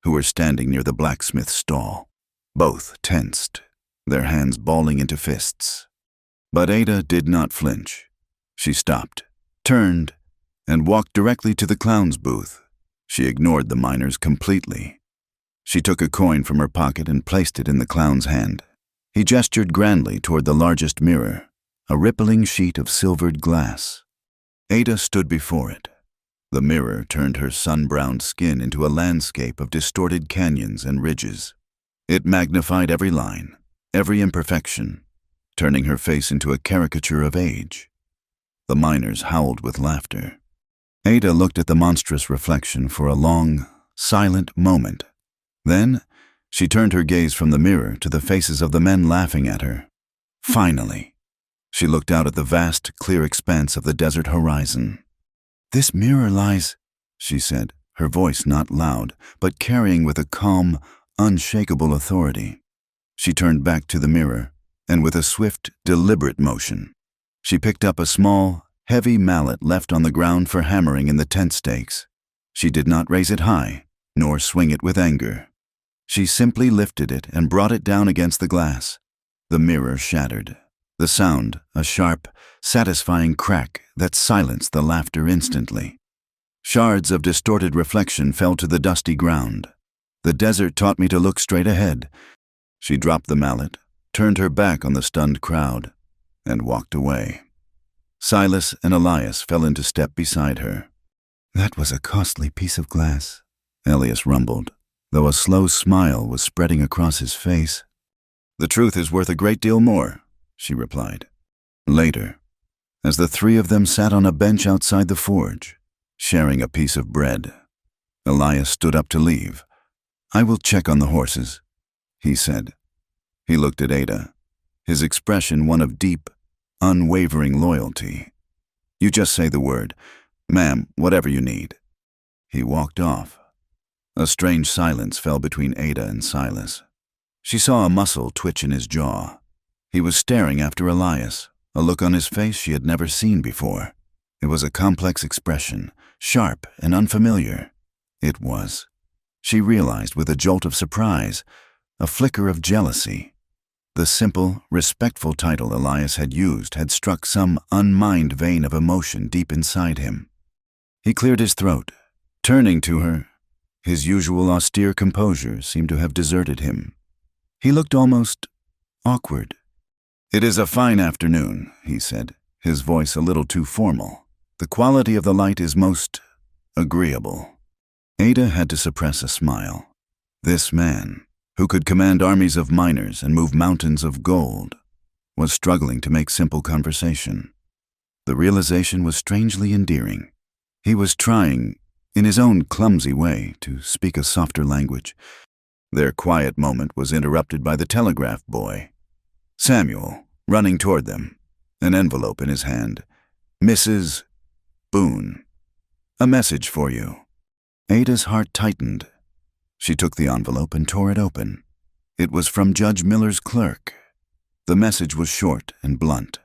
who were standing near the blacksmith's stall, both tensed, their hands balling into fists. But Ada did not flinch. She stopped, turned, and walked directly to the clown's booth. She ignored the miners completely. She took a coin from her pocket and placed it in the clown's hand. He gestured grandly toward the largest mirror, a rippling sheet of silvered glass. Ada stood before it. The mirror turned her sun-browned skin into a landscape of distorted canyons and ridges. It magnified every line, every imperfection, turning her face into a caricature of age. The miners howled with laughter. Ada looked at the monstrous reflection for a long, silent moment. Then, she turned her gaze from the mirror to the faces of the men laughing at her. Finally, she looked out at the vast, clear expanse of the desert horizon. "This mirror lies," she said, her voice not loud, but carrying with a calm, unshakable authority. She turned back to the mirror, and with a swift, deliberate motion, she picked up a small, heavy mallet left on the ground for hammering in the tent stakes. She did not raise it high, nor swing it with anger. She simply lifted it and brought it down against the glass. The mirror shattered. The sound, a sharp, satisfying crack that silenced the laughter instantly. Shards of distorted reflection fell to the dusty ground. "The desert taught me to look straight ahead." She dropped the mallet, turned her back on the stunned crowd, and walked away. Silas and Elias fell into step beside her. "That was a costly piece of glass," Elias rumbled, though a slow smile was spreading across his face. "The truth is worth a great deal more," she replied. Later, as the three of them sat on a bench outside the forge, sharing a piece of bread, Elias stood up to leave. "I will check on the horses," he said. He looked at Ada, his expression one of deep, unwavering loyalty. "You just say the word, 'Ma'am, whatever you need.'" He walked off. A strange silence fell between Ada and Silas. She saw a muscle twitch in his jaw. He was staring after Elias, a look on his face she had never seen before. It was a complex expression, sharp and unfamiliar. It was. She realized with a jolt of surprise, a flicker of jealousy. The simple, respectful title Elias had used had struck some unmined vein of emotion deep inside him. He cleared his throat. Turning to her, his usual austere composure seemed to have deserted him. He looked almost awkward. "It is a fine afternoon," he said, his voice a little too formal. "The quality of the light is most agreeable." Ada had to suppress a smile. This man, who could command armies of miners and move mountains of gold, was struggling to make simple conversation. The realization was strangely endearing. He was trying, in his own clumsy way, to speak a softer language. Their quiet moment was interrupted by the telegraph boy, Samuel, running toward them, an envelope in his hand. "Mrs. Boone, a message for you." Ada's heart tightened. She took the envelope and tore it open. It was from Judge Miller's clerk. The message was short and blunt.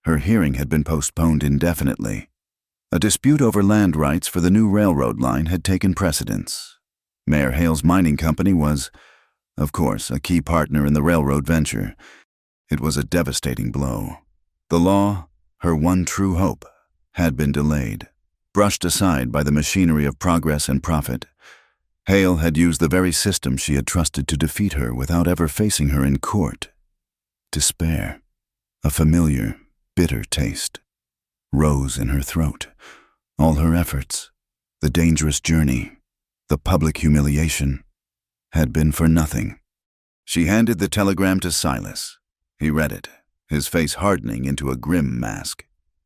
Her hearing had been postponed indefinitely. A dispute over land rights for the new railroad line had taken precedence. Mayor Hale's mining company was, of course, a key partner in the railroad venture. It was a devastating blow. The law, her one true hope, had been delayed, brushed aside by the machinery of progress and profit. Hale had used the very system she had trusted to defeat her without ever facing her in court. Despair, a familiar, bitter taste, rose in her throat. All her efforts, the dangerous journey, the public humiliation, had been for nothing. She handed the telegram to Silas, He read it, his face hardening into a grim mask.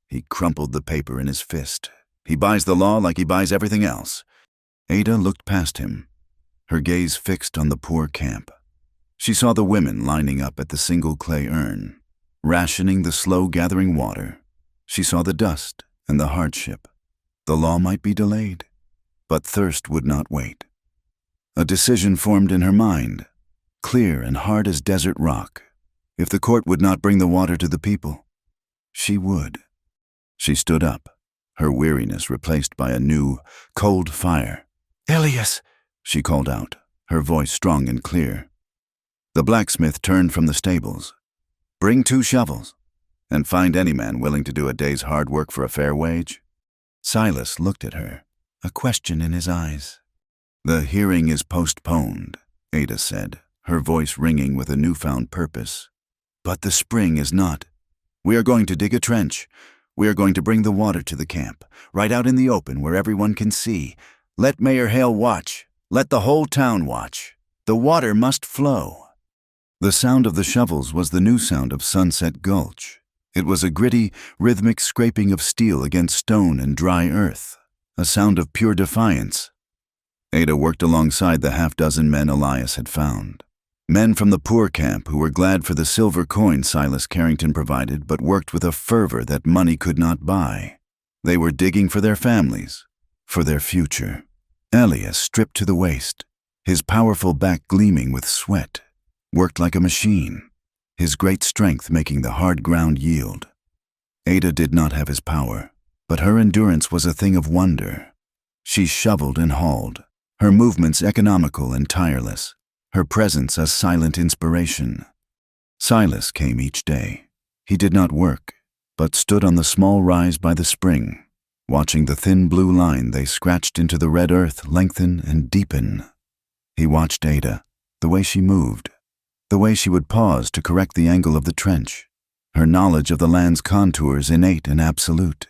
He crumpled the paper in his fist. He buys the law like he buys everything else. Ada looked past him, her gaze fixed on the poor camp. She saw the women lining up at the single clay urn, rationing the slow-gathering water. She saw the dust and the hardship. The law might be delayed, but thirst would not wait. A decision formed in her mind, clear and hard as desert rock. If the court would not bring the water to the people, she would. She stood up, her weariness replaced by a new, cold fire. "Elias," she called out, her voice strong and clear. The blacksmith turned from the stables. "Bring 2 shovels, and find any man willing to do a day's hard work for a fair wage." Silas looked at her, a question in his eyes. "The hearing is postponed," Ada said, her voice ringing with a newfound purpose. "But the spring is not. We are going to dig a trench. We are going to bring the water to the camp, right out in the open where everyone can see. Let Mayor Hale watch. Let the whole town watch. The water must flow." The sound of the shovels was the new sound of Sunset Gulch. It was a gritty, rhythmic scraping of steel against stone and dry earth, a sound of pure defiance. Ada worked alongside the half-dozen men Elias had found. Men from the poor camp who were glad for the silver coin Silas Carrington provided but worked with a fervor that money could not buy. They were digging for their families, for their future. Elias, stripped to the waist, his powerful back gleaming with sweat, worked like a machine, his great strength making the hard ground yield. Ada did not have his power, but her endurance was a thing of wonder. She shoveled and hauled, her movements economical and tireless, her presence a silent inspiration. Silas came each day. He did not work, but stood on the small rise by the spring, watching the thin blue line they scratched into the red earth lengthen and deepen. He watched Ada, the way she moved, the way she would pause to correct the angle of the trench, her knowledge of the land's contours innate and absolute.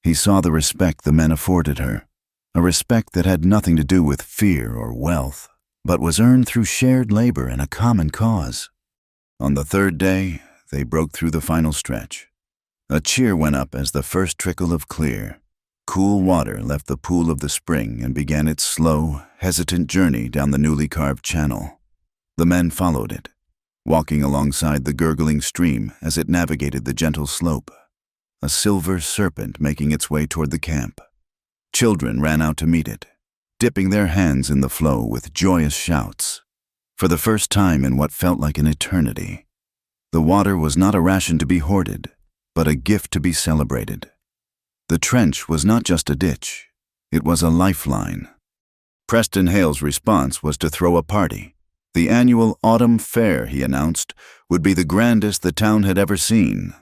He saw the respect the men afforded her, a respect that had nothing to do with fear or wealth, but was earned through shared labor and a common cause. On the 3rd day, they broke through the final stretch. A cheer went up as the first trickle of clear, cool water left the pool of the spring and began its slow, hesitant journey down the newly carved channel. The men followed it, walking alongside the gurgling stream as it navigated the gentle slope, a silver serpent making its way toward the camp. Children ran out to meet it, dipping their hands in the flow with joyous shouts. For the first time in what felt like an eternity, the water was not a ration to be hoarded, but a gift to be celebrated. The trench was not just a ditch, it was a lifeline. Preston Hale's response was to throw a party. The annual Autumn Fair, he announced, would be the grandest the town had ever seen.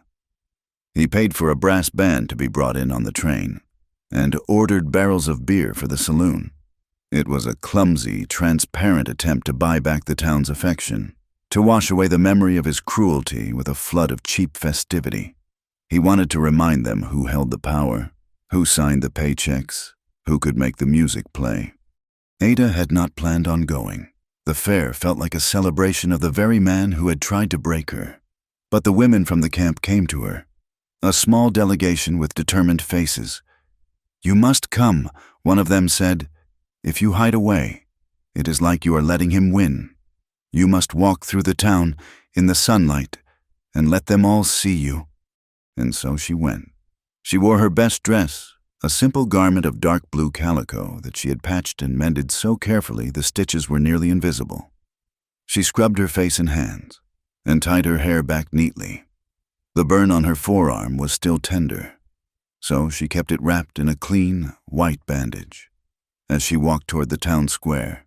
He paid for a brass band to be brought in on the train, and ordered barrels of beer for the saloon. It was a clumsy, transparent attempt to buy back the town's affection, to wash away the memory of his cruelty with a flood of cheap festivity. He wanted to remind them who held the power, who signed the paychecks, who could make the music play. Ada had not planned on going. The fair felt like a celebration of the very man who had tried to break her. But the women from the camp came to her, a small delegation with determined faces. "You must come," one of them said. "If you hide away, it is like you are letting him win. You must walk through the town in the sunlight and let them all see you." And so she went. She wore her best dress, a simple garment of dark blue calico that she had patched and mended so carefully the stitches were nearly invisible. She scrubbed her face and hands and tied her hair back neatly. The burn on her forearm was still tender, so she kept it wrapped in a clean, white bandage. As she walked toward the town square,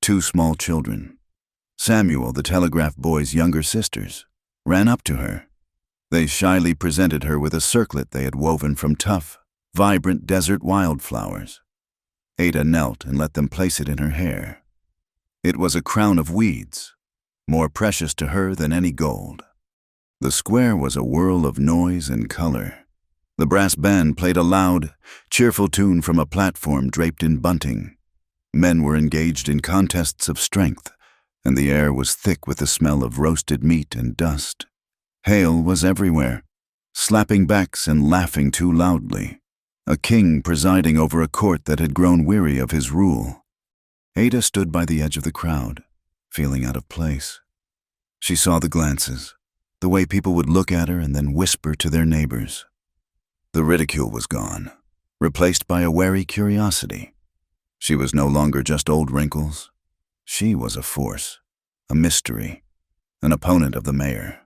2 small children, Samuel, the telegraph boy's younger sisters, ran up to her. They shyly presented her with a circlet they had woven from tough, vibrant desert wildflowers. Ada knelt and let them place it in her hair. It was a crown of weeds, more precious to her than any gold. The square was a whirl of noise and color. The brass band played a loud, cheerful tune from a platform draped in bunting. Men were engaged in contests of strength, and the air was thick with the smell of roasted meat and dust. Hail was everywhere, slapping backs and laughing too loudly. A king presiding over a court that had grown weary of his rule. Ada stood by the edge of the crowd, feeling out of place. She saw the glances, the way people would look at her and then whisper to their neighbors. The ridicule was gone, replaced by a wary curiosity. She was no longer just old Wrinkles. She was a force, a mystery, an opponent of the mayor.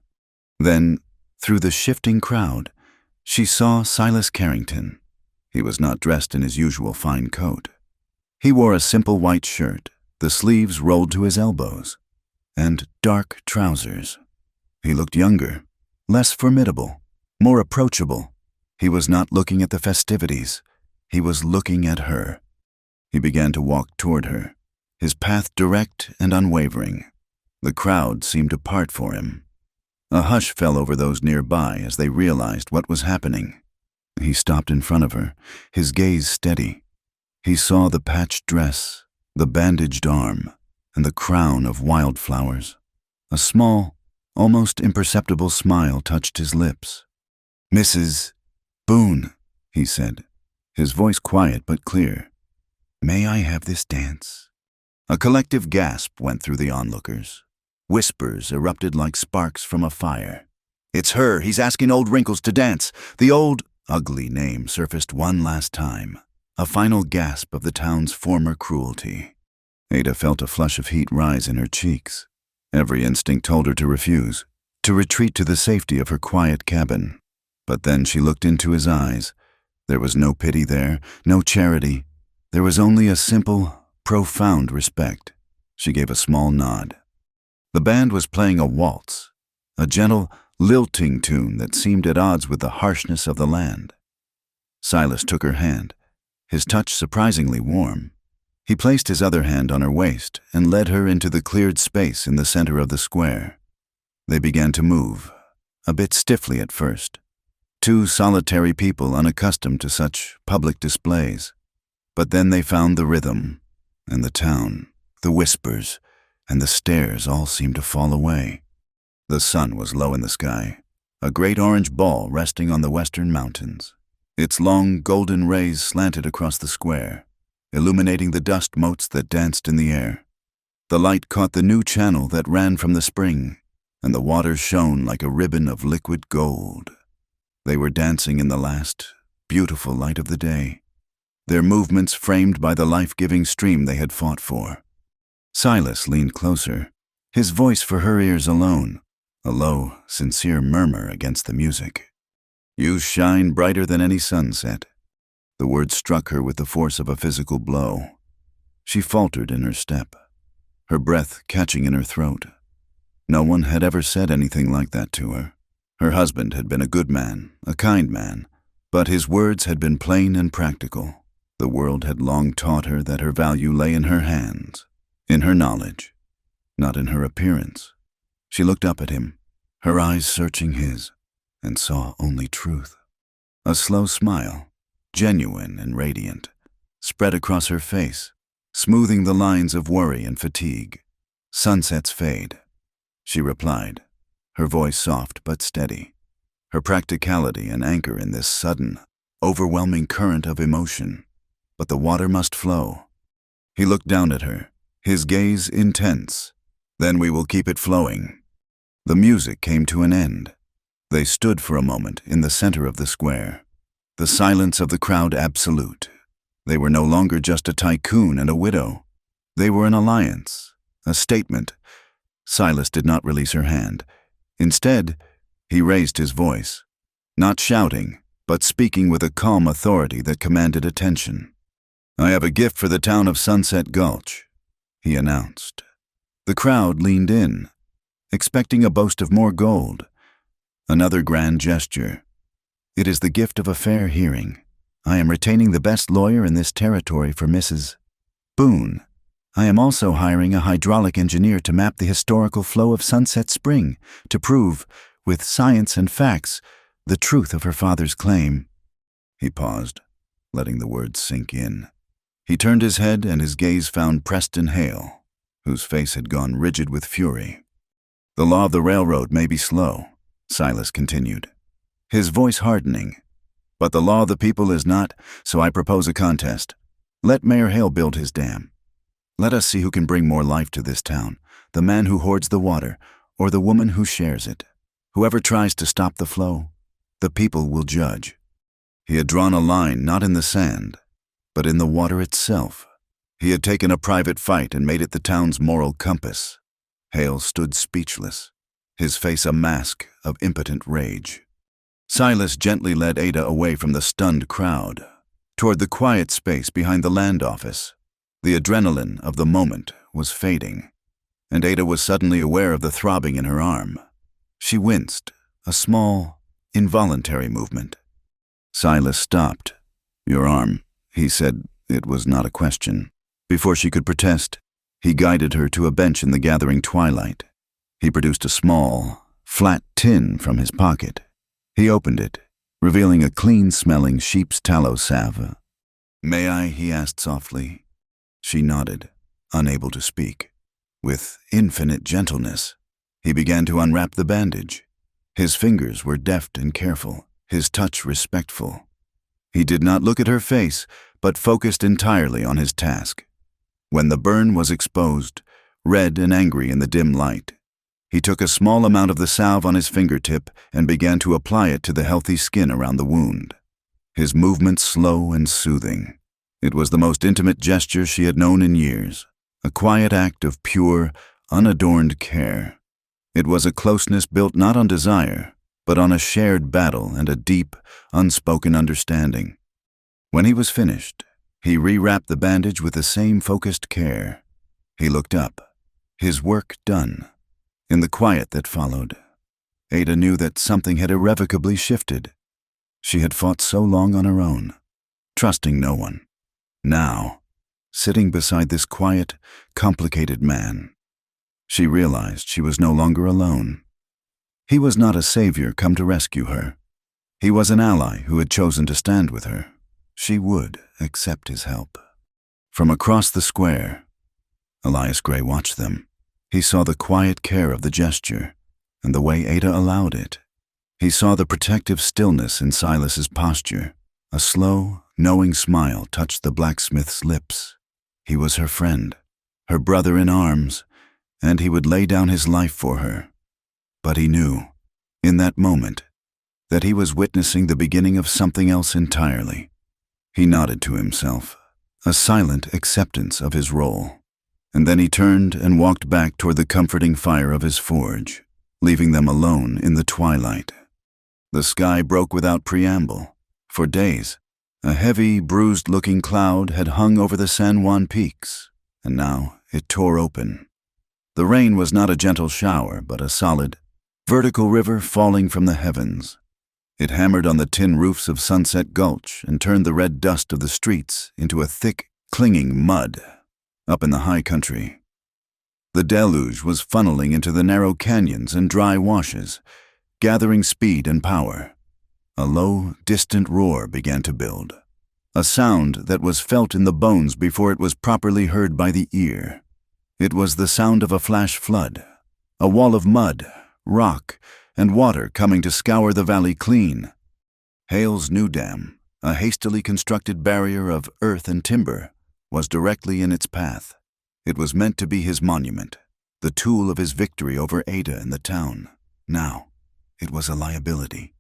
Then, through the shifting crowd, she saw Silas Carrington. He was not dressed in his usual fine coat. He wore a simple white shirt, the sleeves rolled to his elbows, and dark trousers. He looked younger, less formidable, more approachable. He was not looking at the festivities. He was looking at her. He began to walk toward her, his path direct and unwavering. The crowd seemed to part for him. A hush fell over those nearby as they realized what was happening. He stopped in front of her, his gaze steady. He saw the patched dress, the bandaged arm, and the crown of wildflowers. A small, almost imperceptible smile touched his lips. "Mrs. Boone," he said, his voice quiet but clear. "May I have this dance?" A collective gasp went through the onlookers. Whispers erupted like sparks from a fire. "It's her! He's asking old Wrinkles to dance!" The old, ugly name surfaced one last time, a final gasp of the town's former cruelty. Ada felt a flush of heat rise in her cheeks. Every instinct told her to refuse, to retreat to the safety of her quiet cabin. But then she looked into his eyes. There was no pity there, no charity. There was only a simple, profound respect. She gave a small nod. The band was playing a waltz, a gentle, lilting tune that seemed at odds with the harshness of the land. Silas took her hand, his touch surprisingly warm. He placed his other hand on her waist and led her into the cleared space in the center of the square. They began to move, a bit stiffly at first. Two solitary people unaccustomed to such public displays. But then they found the rhythm, and the town, the whispers, and the stares all seemed to fall away. The sun was low in the sky, a great orange ball resting on the western mountains. Its long golden rays slanted across the square, illuminating the dust motes that danced in the air. The light caught the new channel that ran from the spring, and the water shone like a ribbon of liquid gold. They were dancing in the last, beautiful light of the day, their movements framed by the life-giving stream they had fought for. Silas leaned closer, his voice for her ears alone, a low, sincere murmur against the music. "You shine brighter than any sunset." The words struck her with the force of a physical blow. She faltered in her step, her breath catching in her throat. No one had ever said anything like that to her. Her husband had been a good man, a kind man, but his words had been plain and practical. The world had long taught her that her value lay in her hands, in her knowledge, not in her appearance. She looked up at him, her eyes searching his, and saw only truth. A slow smile, genuine and radiant, spread across her face, smoothing the lines of worry and fatigue. "Sunsets fade," she replied, her voice soft but steady, her practicality an anchor in this sudden, overwhelming current of emotion. But the water must flow. He looked down at her, his gaze intense. "Then we will keep it flowing." The music came to an end. They stood for a moment in the center of the square, the silence of the crowd absolute. They were no longer just a tycoon and a widow. They were an alliance, a statement. Silas did not release her hand. Instead, he raised his voice, not shouting, but speaking with a calm authority that commanded attention. "I have a gift for the town of Sunset Gulch," he announced. The crowd leaned in, expecting a boast of more gold. Another grand gesture. "It is the gift of a fair hearing. I am retaining the best lawyer in this territory for Mrs. Boone. I am also hiring a hydraulic engineer to map the historical flow of Sunset Spring, to prove, with science and facts, the truth of her father's claim." He paused, letting the words sink in. He turned his head and his gaze found Preston Hale, whose face had gone rigid with fury. "The law of the railroad may be slow," Silas continued, his voice hardening. But the law of the people is not, so I propose a contest. Let Mayor Hale build his dam. Let us see who can bring more life to this town, the man who hoards the water, or the woman who shares it. Whoever tries to stop the flow, the people will judge. He had drawn a line not in the sand, but in the water itself. He had taken a private fight and made it the town's moral compass. Hale stood speechless, his face a mask of impotent rage. Silas gently led Ada away from the stunned crowd, toward the quiet space behind the land office. The adrenaline of the moment was fading, and Ada was suddenly aware of the throbbing in her arm. She winced, a small, involuntary movement. Silas stopped. Your arm, he said. It was not a question. Before she could protest, he guided her to a bench in the gathering twilight. He produced a small, flat tin from his pocket. He opened it, revealing a clean-smelling sheep's tallow salve. May I? He asked softly. She nodded, unable to speak. With infinite gentleness, he began to unwrap the bandage. His fingers were deft and careful, his touch respectful. He did not look at her face, but focused entirely on his task. When the burn was exposed, red and angry in the dim light, he took a small amount of the salve on his fingertip and began to apply it to the healthy skin around the wound. His movements slow and soothing. It was the most intimate gesture she had known in years, a quiet act of pure, unadorned care. It was a closeness built not on desire, but on a shared battle and a deep, unspoken understanding. When he was finished, he rewrapped the bandage with the same focused care. He looked up, his work done. In the quiet that followed, Ada knew that something had irrevocably shifted. She had fought so long on her own, trusting no one. Now, sitting beside this quiet, complicated man, she realized she was no longer alone. He was not a savior come to rescue her. He was an ally who had chosen to stand with her. She would accept his help. From across the square, Elias Gray watched them. He saw the quiet care of the gesture and the way Ada allowed it. He saw the protective stillness in Silas's posture. A slow, knowing smile touched the blacksmith's lips. He was her friend, her brother in arms, and he would lay down his life for her. But he knew, in that moment, that he was witnessing the beginning of something else entirely. He nodded to himself, a silent acceptance of his role. And then he turned and walked back toward the comforting fire of his forge, leaving them alone in the twilight. The sky broke without preamble. For days, a heavy, bruised-looking cloud had hung over the San Juan peaks, and now it tore open. The rain was not a gentle shower, but a solid, vertical river falling from the heavens. It hammered on the tin roofs of Sunset Gulch and turned the red dust of the streets into a thick, clinging mud. Up in the high country, the deluge was funneling into the narrow canyons and dry washes, gathering speed and power. A low, distant roar began to build, a sound that was felt in the bones before it was properly heard by the ear. It was the sound of a flash flood, a wall of mud, rock, and water coming to scour the valley clean. Hale's new dam, a hastily constructed barrier of earth and timber, was directly in its path. It was meant to be his monument, the tool of his victory over Ada and the town. Now, it was a liability,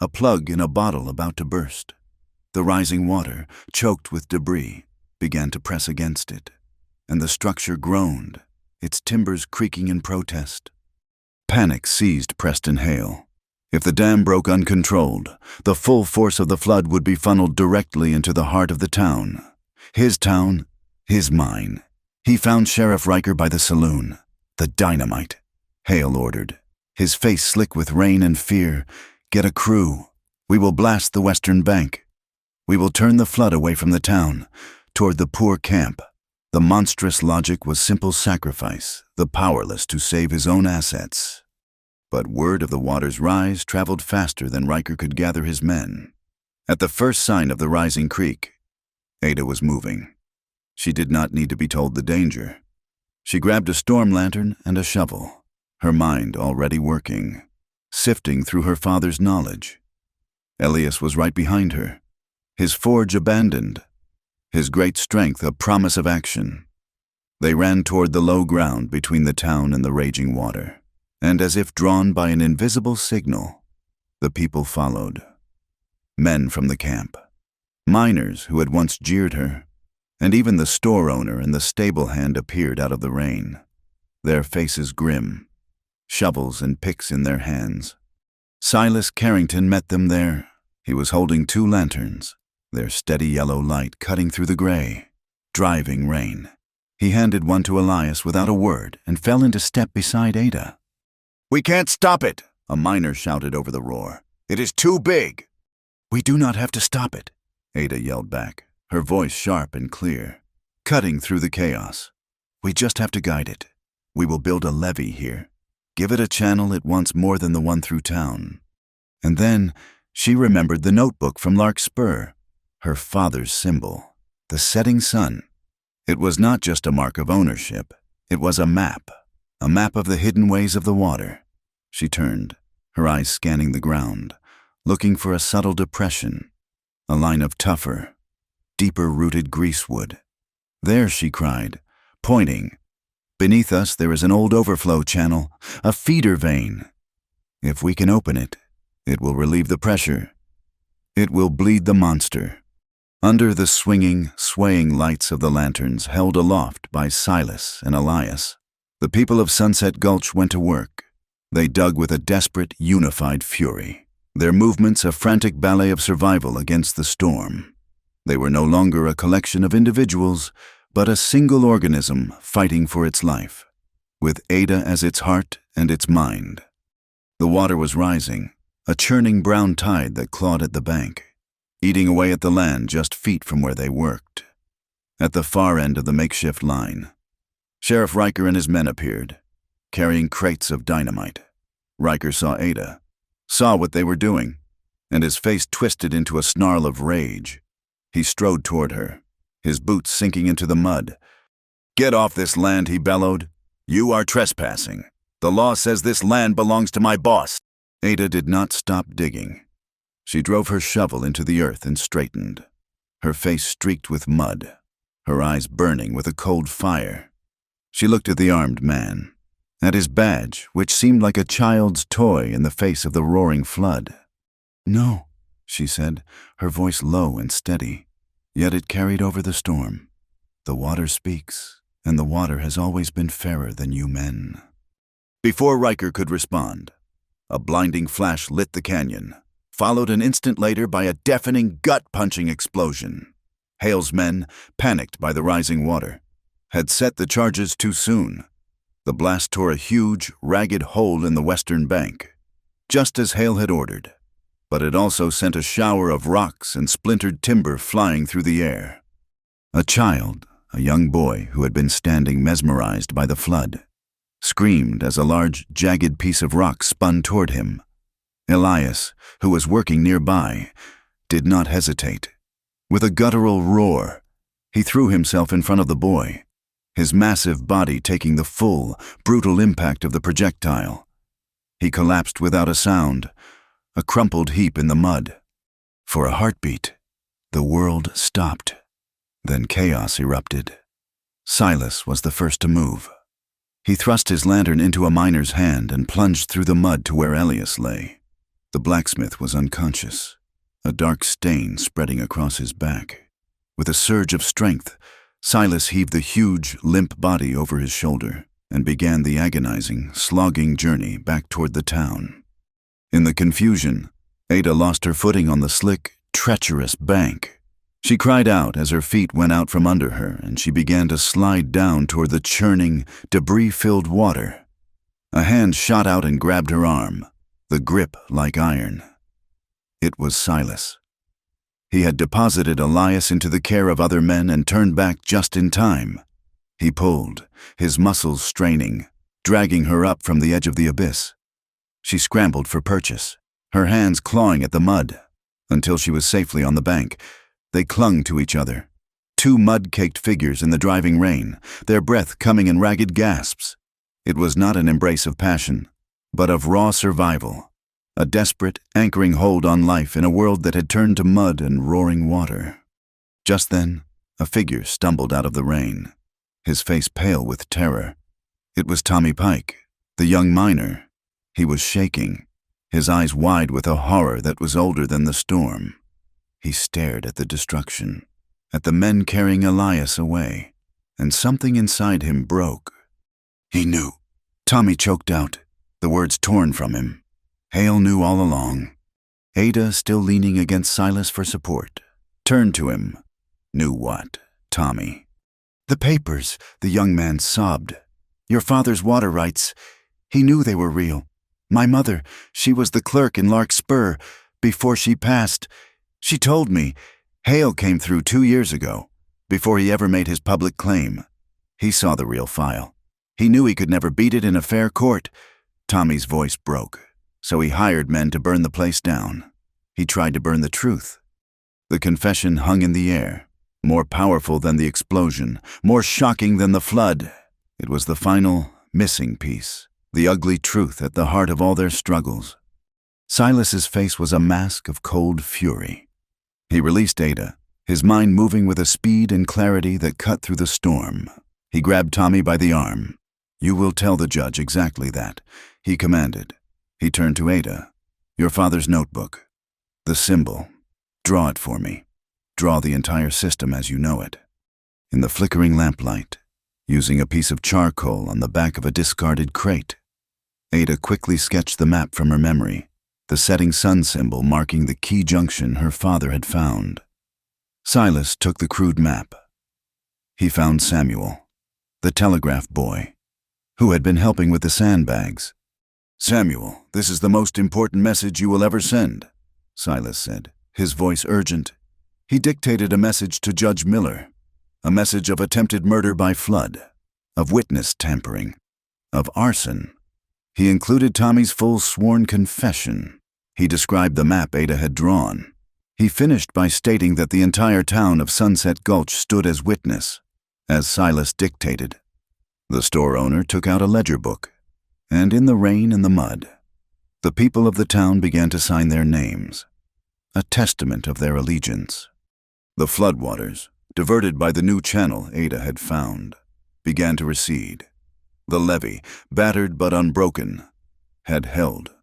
a plug in a bottle about to burst. The rising water, choked with debris, began to press against it, and the structure groaned, its timbers creaking in protest. Panic seized Preston Hale. If the dam broke uncontrolled, the full force of the flood would be funneled directly into the heart of the town. His town, his mine. He found Sheriff Riker by the saloon. The dynamite, Hale ordered, his face slick with rain and fear. Get a crew. We will blast the western bank. We will turn the flood away from the town, toward the poor camp. The monstrous logic was simple sacrifice, the powerless to save his own assets. But word of the water's rise traveled faster than Riker could gather his men. At the first sign of the rising creek, Ada was moving. She did not need to be told the danger. She grabbed a storm lantern and a shovel, her mind already working. sifting through her father's knowledge. Elias was right behind her, his forge abandoned, his great strength a promise of action. They ran toward the low ground between the town and the raging water, and as if drawn by an invisible signal, the people followed. Men from the camp, miners who had once jeered her, and even the store owner and the stable hand appeared out of the rain, their faces grim, shovels and picks in their hands. Silas Carrington met them there. He was holding 2 lanterns, their steady yellow light cutting through the gray, driving rain. He handed one to Elias without a word and fell into step beside Ada. "We can't stop it," a miner shouted over the roar. "It is too big." "We do not have to stop it," Ada yelled back, her voice sharp and clear, cutting through the chaos. "We just have to guide it. We will build a levee here. Give it a channel it wants more than the one through town." And then she remembered the notebook from Larkspur, her father's symbol, the setting sun. It was not just a mark of ownership. It was a map of the hidden ways of the water. She turned, her eyes scanning the ground, looking for a subtle depression, a line of tougher, deeper-rooted greasewood. "There," she cried, pointing. "Beneath us there is an old overflow channel, a feeder vein. If we can open it, it will relieve the pressure. It will bleed the monster." Under the swinging, swaying lights of the lanterns held aloft by Silas and Elias, the people of Sunset Gulch went to work. They dug with a desperate, unified fury, their movements a frantic ballet of survival against the storm. They were no longer a collection of individuals, but a single organism fighting for its life, with Ada as its heart and its mind. The water was rising, a churning brown tide that clawed at the bank, eating away at the land just feet from where they worked. At the far end of the makeshift line, Sheriff Riker and his men appeared, carrying crates of dynamite. Riker saw Ada, saw what they were doing, and his face twisted into a snarl of rage. He strode toward her, his boots sinking into the mud. "Get off this land," he bellowed. "You are trespassing. The law says this land belongs to my boss." Ada did not stop digging. She drove her shovel into the earth and straightened, her face streaked with mud, her eyes burning with a cold fire. She looked at the armed man, at his badge, which seemed like a child's toy in the face of the roaring flood. "No," she said, her voice low and steady, yet it carried over the storm. "The water speaks, and the water has always been fairer than you men." Before Riker could respond, a blinding flash lit the canyon, followed an instant later by a deafening, gut-punching explosion. Hale's men, panicked by the rising water, had set the charges too soon. The blast tore a huge, ragged hole in the western bank, just as Hale had ordered, but it also sent a shower of rocks and splintered timber flying through the air. A child, a young boy who had been standing mesmerized by the flood, screamed as a large, jagged piece of rock spun toward him. Elias, who was working nearby, did not hesitate. With a guttural roar, he threw himself in front of the boy, his massive body taking the full, brutal impact of the projectile. He collapsed without a sound, a crumpled heap in the mud. For a heartbeat, the world stopped. Then chaos erupted. Silas was the first to move. He thrust his lantern into a miner's hand and plunged through the mud to where Elias lay. The blacksmith was unconscious, a dark stain spreading across his back. With a surge of strength, Silas heaved the huge, limp body over his shoulder and began the agonizing, slogging journey back toward the town. In the confusion, Ada lost her footing on the slick, treacherous bank. She cried out as her feet went out from under her and she began to slide down toward the churning, debris-filled water. A hand shot out and grabbed her arm, the grip like iron. It was Silas. He had deposited Elias into the care of other men and turned back just in time. He pulled, his muscles straining, dragging her up from the edge of the abyss. She scrambled for purchase, her hands clawing at the mud, until she was safely on the bank. They clung to each other, 2 mud-caked figures in the driving rain, their breath coming in ragged gasps. It was not an embrace of passion, but of raw survival. a desperate, anchoring hold on life in a world that had turned to mud and roaring water. Just then, a figure stumbled out of the rain, his face pale with terror. It was Tommy Pike, the young miner. He was shaking, his eyes wide with a horror that was older than the storm. He stared at the destruction, at the men carrying Elias away, and something inside him broke. He knew. Tommy choked out, the words torn from him. Hale knew all along. Ada, still leaning against Silas for support, turned to him. Knew what? Tommy. The papers, the young man sobbed. Your father's water rights. He knew they were real. My mother, she was the clerk in Larkspur. Before she passed, she told me. Hale came through 2 years ago, before he ever made his public claim. He saw the real file. He knew he could never beat it in a fair court. Tommy's voice broke, so he hired men to burn the place down. He tried to burn the truth. The confession hung in the air, more powerful than the explosion, more shocking than the flood. It was the final, missing piece, the ugly truth at the heart of all their struggles. Silas's face was a mask of cold fury. He released Ada, his mind moving with a speed and clarity that cut through the storm. He grabbed Tommy by the arm. You will tell the judge exactly that, he commanded. He turned to Ada. Your father's notebook. The symbol. Draw it for me. Draw the entire system as you know it. In the flickering lamplight, using a piece of charcoal on the back of a discarded crate, Ada quickly sketched the map from her memory, the setting sun symbol marking the key junction her father had found. Silas took the crude map. He found Samuel, the telegraph boy, who had been helping with the sandbags. Samuel, this is the most important message you will ever send, Silas said, his voice urgent. He dictated a message to Judge Miller, a message of attempted murder by flood, of witness tampering, of arson. He included Tommy's full sworn confession. He described the map Ada had drawn. He finished by stating that the entire town of Sunset Gulch stood as witness, as Silas dictated. The store owner took out a ledger book, and in the rain and the mud, the people of the town began to sign their names, a testament of their allegiance. The floodwaters, diverted by the new channel Ada had found, began to recede. The levee, battered but unbroken, had held.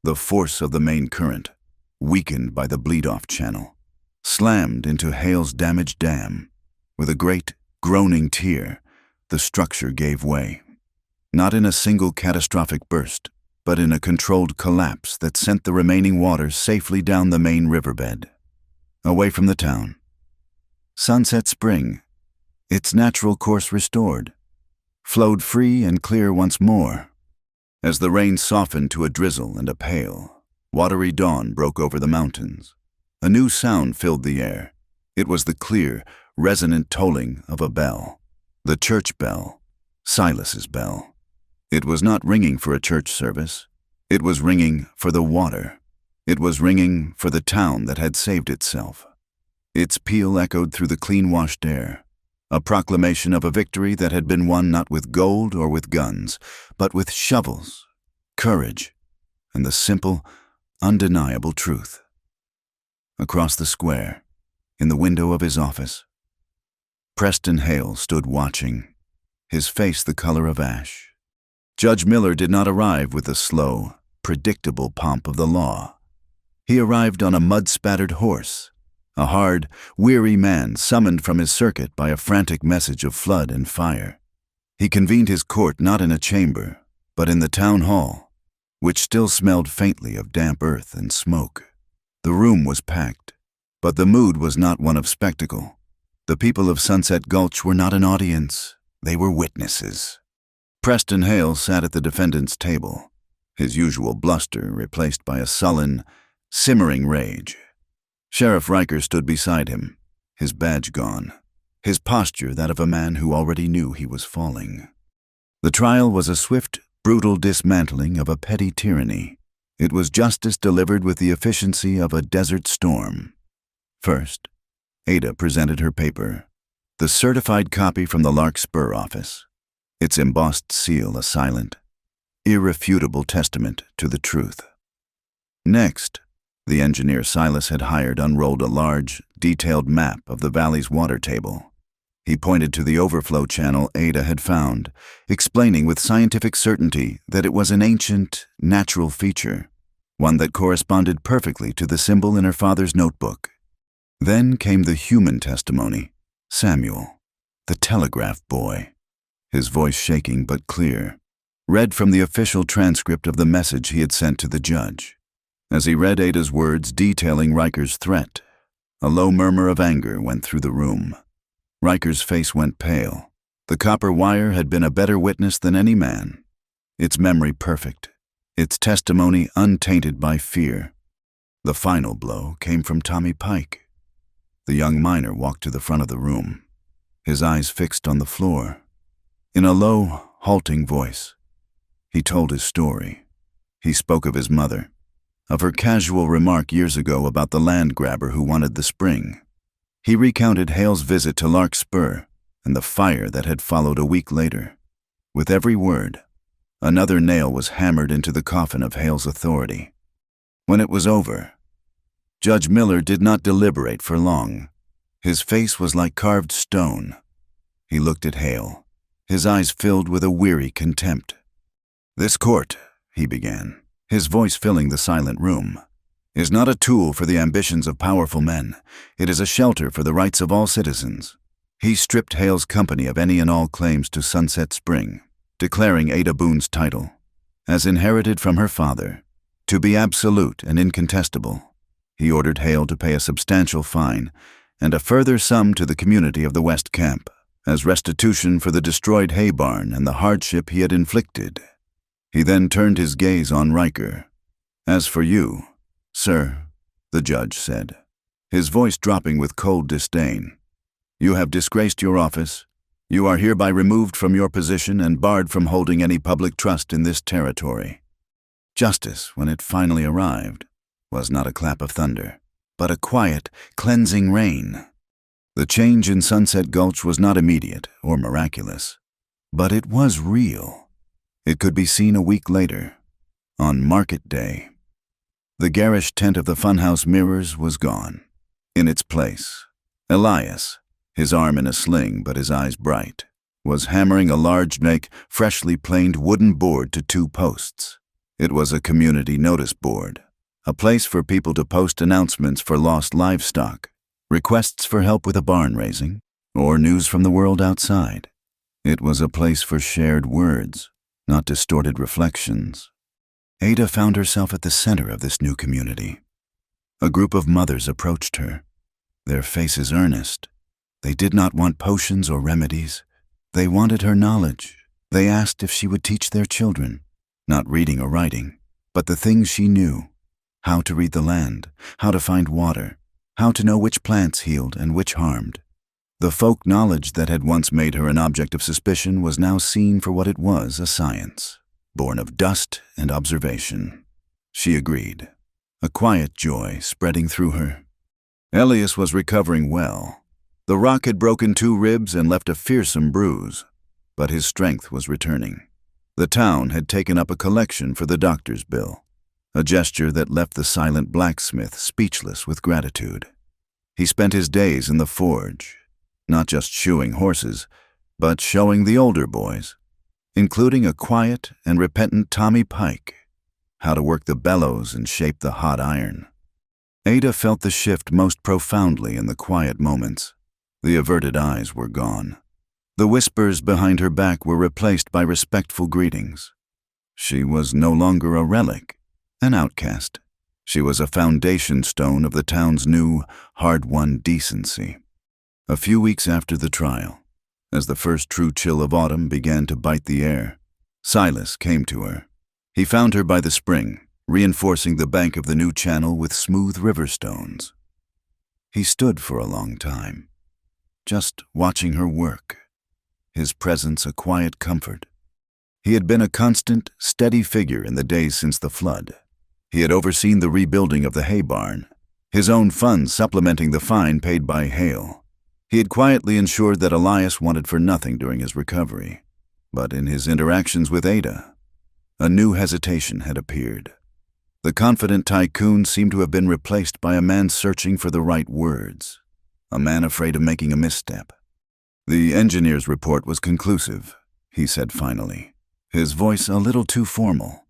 The force of the main current, weakened by the bleed-off channel, slammed into Hale's damaged dam. With a great, groaning tear, the structure gave way. Not in a single catastrophic burst, but in a controlled collapse that sent the remaining waters safely down the main riverbed, away from the town. Sunset Spring, its natural course restored, flowed free and clear once more. As the rain softened to a drizzle and a pale, watery dawn broke over the mountains. A new sound filled the air. It was the clear, resonant tolling of a bell. The church bell, Silas's bell. It was not ringing for a church service. It was ringing for the water. It was ringing for the town that had saved itself. Its peal echoed through the clean-washed air, a proclamation of a victory that had been won not with gold or with guns, but with shovels, courage, and the simple, undeniable truth. Across the square, in the window of his office, Preston Hale stood watching, his face the color of ash. Judge Miller did not arrive with the slow, predictable pomp of the law. He arrived on a mud-spattered horse, a hard, weary man summoned from his circuit by a frantic message of flood and fire. He convened his court not in a chamber, but in the town hall, which still smelled faintly of damp earth and smoke. The room was packed, but the mood was not one of spectacle. The people of Sunset Gulch were not an audience, they were witnesses. Preston Hale sat at the defendant's table, his usual bluster replaced by a sullen, simmering rage. Sheriff Riker stood beside him, his badge gone, his posture that of a man who already knew he was falling. The trial was a swift, brutal dismantling of a petty tyranny. It was justice delivered with the efficiency of a desert storm. First, Ada presented her paper, the certified copy from the Larkspur office, its embossed seal a silent, irrefutable testament to the truth. Next, the engineer Silas had hired unrolled a large, detailed map of the valley's water table. He pointed to the overflow channel Ada had found, explaining with scientific certainty that it was an ancient, natural feature, one that corresponded perfectly to the symbol in her father's notebook. Then came the human testimony, Samuel, the telegraph boy, his voice shaking but clear, read from the official transcript of the message he had sent to the judge. As he read Ada's words detailing Riker's threat, a low murmur of anger went through the room. Riker's face went pale. The copper wire had been a better witness than any man, its memory perfect, its testimony untainted by fear. The final blow came from Tommy Pike. The young miner walked to the front of the room, his eyes fixed on the floor. In a low, halting voice, he told his story. He spoke of his mother, of her casual remark years ago about the land grabber who wanted the spring. He recounted Hale's visit to Larkspur and the fire that had followed a week later. With every word, another nail was hammered into the coffin of Hale's authority. When it was over, Judge Miller did not deliberate for long. His face was like carved stone. He looked at Hale, his eyes filled with a weary contempt. "This court," he began, his voice filling the silent room, "is not a tool for the ambitions of powerful men. It is a shelter for the rights of all citizens." He stripped Hale's company of any and all claims to Sunset Spring, declaring Ada Boone's title, as inherited from her father, to be absolute and incontestable. He ordered Hale to pay a substantial fine and a further sum to the community of the West Camp, as restitution for the destroyed hay barn and the hardship he had inflicted. He then turned his gaze on Riker. "As for you, sir," the judge said, his voice dropping with cold disdain, "you have disgraced your office. You are hereby removed from your position and barred from holding any public trust in this territory." Justice, when it finally arrived, was not a clap of thunder, but a quiet, cleansing rain. The change in Sunset Gulch was not immediate or miraculous, but it was real. It could be seen a week later, on Market Day. The garish tent of the funhouse mirrors was gone. In its place, Elias, his arm in a sling but his eyes bright, was hammering a large, freshly planed wooden board to 2 posts. It was a community notice board, a place for people to post announcements for lost livestock, requests for help with a barn raising, or news from the world outside. It was a place for shared words, not distorted reflections. Ada found herself at the center of this new community. A group of mothers approached her, their faces earnest. They did not want potions or remedies. They wanted her knowledge. They asked if she would teach their children, not reading or writing, but the things she knew: how to read the land, how to find water, how to know which plants healed and which harmed. The folk knowledge that had once made her an object of suspicion was now seen for what it was, a science, born of dust and observation. She agreed, a quiet joy spreading through her. Elias was recovering well. The rock had broken 2 ribs and left a fearsome bruise, but his strength was returning. The town had taken up a collection for the doctor's bill, a gesture that left the silent blacksmith speechless with gratitude. He spent his days in the forge, not just shoeing horses, but showing the older boys, including a quiet and repentant Tommy Pike, how to work the bellows and shape the hot iron. Ada felt the shift most profoundly in the quiet moments. The averted eyes were gone. The whispers behind her back were replaced by respectful greetings. She was no longer a relic, an outcast. She was a foundation stone of the town's new, hard-won decency. A few weeks after the trial, as the first true chill of autumn began to bite the air, Silas came to her. He found her by the spring, reinforcing the bank of the new channel with smooth river stones. He stood for a long time, just watching her work, his presence a quiet comfort. He had been a constant, steady figure in the days since the flood. He had overseen the rebuilding of the hay barn, his own funds supplementing the fine paid by Hale. He had quietly ensured that Elias wanted for nothing during his recovery. But in his interactions with Ada, a new hesitation had appeared. The confident Tycoon seemed to have been replaced by a man searching for the right words, a man afraid of making a misstep. "The engineer's report was conclusive," he said finally, his voice a little too formal.